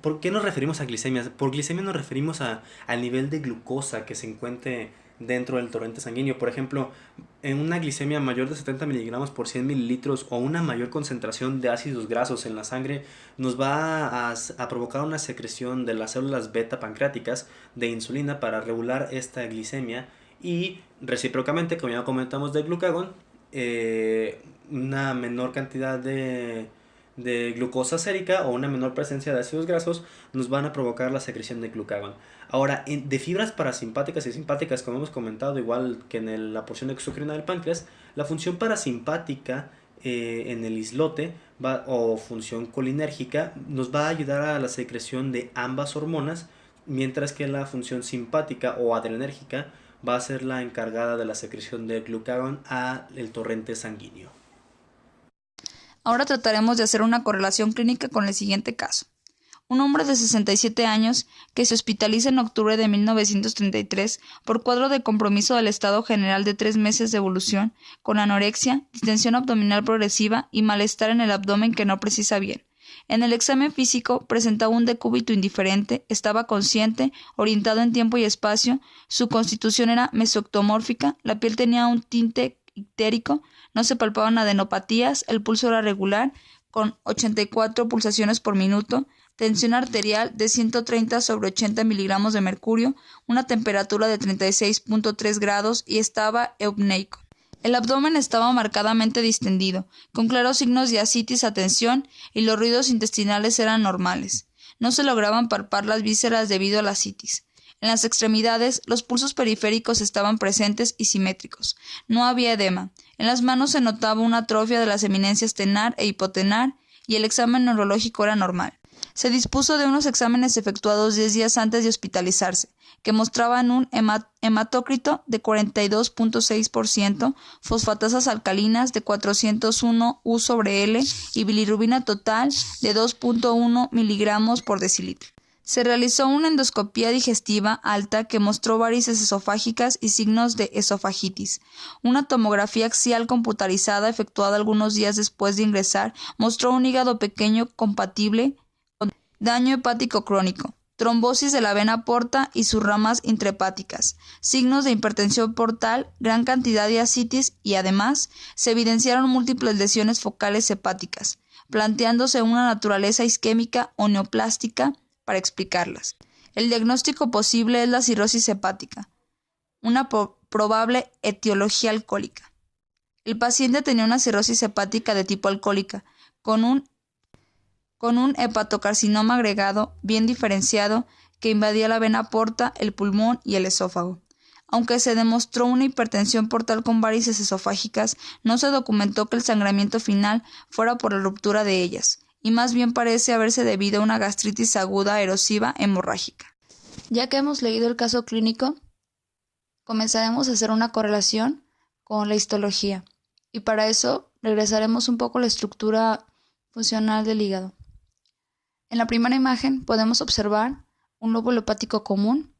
¿Por qué nos referimos a glicemias? Por glicemia nos referimos al nivel de glucosa que se encuentre dentro del torrente sanguíneo. Por ejemplo, en una glicemia mayor de 70 miligramos por 100 mililitros o una mayor concentración de ácidos grasos en la sangre nos va a provocar una secreción de las células beta pancreáticas de insulina para regular esta glicemia y recíprocamente, como ya comentamos del glucagón, una menor cantidad de glucosa sérica o una menor presencia de ácidos grasos nos van a provocar la secreción de glucagón. Ahora, de fibras parasimpáticas y simpáticas, como hemos comentado, igual que en la porción exócrina del páncreas, la función parasimpática en el islote o función colinérgica nos va a ayudar a la secreción de ambas hormonas, mientras que la función simpática o adrenérgica va a ser la encargada de la secreción de glucagón al torrente sanguíneo. Ahora trataremos de hacer una correlación clínica con el siguiente caso. Un hombre de 67 años que se hospitaliza en octubre de 1933 por cuadro de compromiso del estado general de 3 meses de evolución, con anorexia, distensión abdominal progresiva y malestar en el abdomen que no precisa bien. En el examen físico presentaba un decúbito indiferente, estaba consciente, orientado en tiempo y espacio, su constitución era mesoctomórfica, la piel tenía un tinte ictérico, no se palpaban adenopatías, el pulso era regular, con 84 pulsaciones por minuto, tensión arterial de 130/80 miligramos de mercurio, una temperatura de 36.3 grados y estaba eupneico. El abdomen estaba marcadamente distendido, con claros signos de ascitis a tensión y los ruidos intestinales eran normales. No se lograban palpar las vísceras debido a la ascitis. En las extremidades, los pulsos periféricos estaban presentes y simétricos. No había edema. En las manos se notaba una atrofia de las eminencias tenar e hipotenar y el examen neurológico era normal. Se dispuso de unos exámenes efectuados 10 días antes de hospitalizarse, que mostraban un hematócrito de 42.6%, fosfatasas alcalinas de 401 U/L y bilirrubina total de 2.1 miligramos por decilitro. Se realizó una endoscopía digestiva alta que mostró varices esofágicas y signos de esofagitis. Una tomografía axial computarizada efectuada algunos días después de ingresar mostró un hígado pequeño compatible con daño hepático crónico, trombosis de la vena porta y sus ramas intrahepáticas, signos de hipertensión portal, gran cantidad de ascitis y además se evidenciaron múltiples lesiones focales hepáticas, planteándose una naturaleza isquémica o neoplástica para explicarlas. El diagnóstico posible es la cirrosis hepática, una probable etiología alcohólica. El paciente tenía una cirrosis hepática de tipo alcohólica, con un hepatocarcinoma agregado bien diferenciado que invadía la vena porta, el pulmón y el esófago. Aunque se demostró una hipertensión portal con varices esofágicas, no se documentó que el sangramiento final fuera por la ruptura de ellas, y más bien parece haberse debido a una gastritis aguda erosiva hemorrágica. Ya que hemos leído el caso clínico, comenzaremos a hacer una correlación con la histología, y para eso regresaremos un poco a la estructura funcional del hígado. En la primera imagen podemos observar un lóbulo hepático común,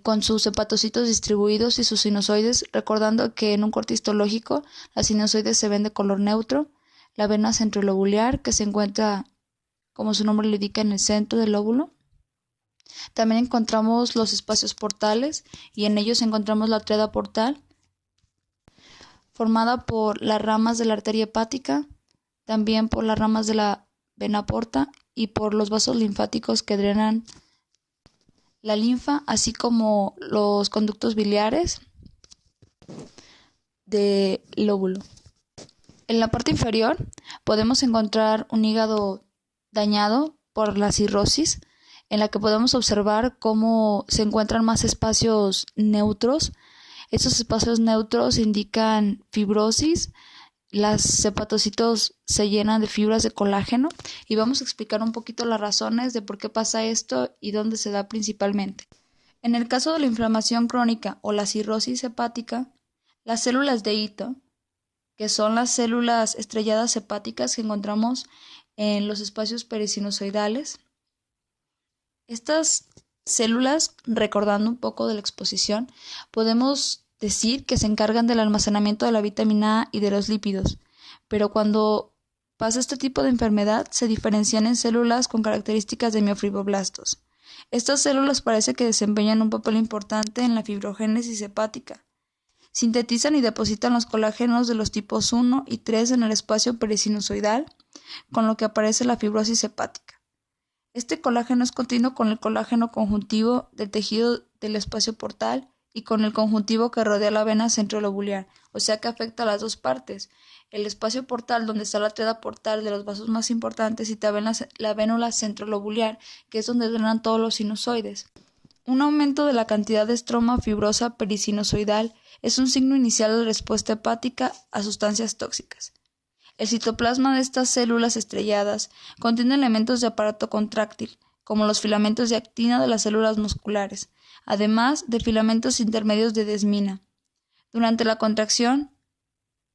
con sus hepatocitos distribuidos y sus sinusoides, recordando que en un corte histológico las sinusoides se ven de color neutro, la vena centrilobular que se encuentra, como su nombre lo indica, en el centro del lóbulo. También encontramos los espacios portales y en ellos encontramos la tríada portal formada por las ramas de la arteria hepática, también por las ramas de la vena porta y por los vasos linfáticos que drenan la linfa, así como los conductos biliares del lóbulo. En la parte inferior podemos encontrar un hígado dañado por la cirrosis, en la que podemos observar cómo se encuentran más espacios neutros. Estos espacios neutros indican fibrosis. Los hepatocitos se llenan de fibras de colágeno y vamos a explicar un poquito las razones de por qué pasa esto y dónde se da principalmente. En el caso de la inflamación crónica o la cirrosis hepática, las células de hito, que son las células estrelladas hepáticas que encontramos en los espacios perisinusoidales. Estas células, recordando un poco de la exposición, podemos decir que se encargan del almacenamiento de la vitamina A y de los lípidos, pero cuando pasa este tipo de enfermedad se diferencian en células con características de miofibroblastos. Estas células parece que desempeñan un papel importante en la fibrogénesis hepática. Sintetizan y depositan los colágenos de los tipos 1 y 3 en el espacio perisinusoidal, con lo que aparece la fibrosis hepática. Este colágeno es continuo con el colágeno conjuntivo del tejido del espacio portal y con el conjuntivo que rodea la vena centrilobular, o sea que afecta a las dos partes, el espacio portal donde está la tríada portal de los vasos más importantes y también la vénula centrilobular, que es donde drenan todos los sinusoides. Un aumento de la cantidad de estroma fibrosa perisinusoidal es un signo inicial de respuesta hepática a sustancias tóxicas. El citoplasma de estas células estrelladas contiene elementos de aparato contráctil, como los filamentos de actina de las células musculares, además de filamentos intermedios de desmina. Durante la contracción,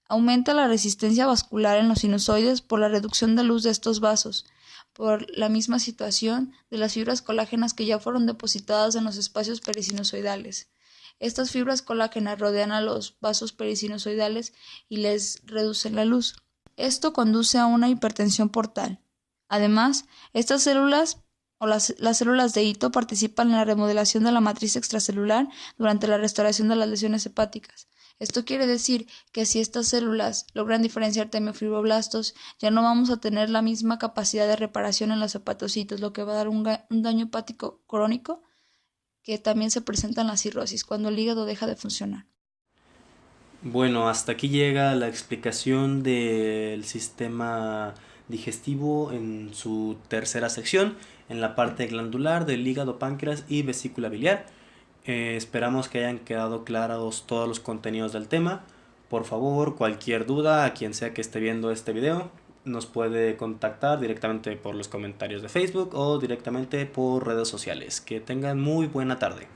aumenta la resistencia vascular en los sinusoides por la reducción de luz de estos vasos, por la misma situación de las fibras colágenas que ya fueron depositadas en los espacios perisinusoidales. Estas fibras colágenas rodean a los vasos perisinusoidales y les reducen la luz. Esto conduce a una hipertensión portal. Además, estas células o las células de hito participan en la remodelación de la matriz extracelular durante la restauración de las lesiones hepáticas. Esto quiere decir que si estas células logran diferenciar de miofibroblastos, ya no vamos a tener la misma capacidad de reparación en los hepatocitos, lo que va a dar un daño hepático crónico que también se presenta en la cirrosis, cuando el hígado deja de funcionar. Bueno, hasta aquí llega la explicación del sistema digestivo en su tercera sección, en la parte glandular del hígado, páncreas y vesícula biliar. Esperamos que hayan quedado claros todos los contenidos del tema. Por favor, cualquier duda a quien sea que esté viendo este video, nos puede contactar directamente por los comentarios de Facebook o directamente por redes sociales. Que tengan muy buena tarde.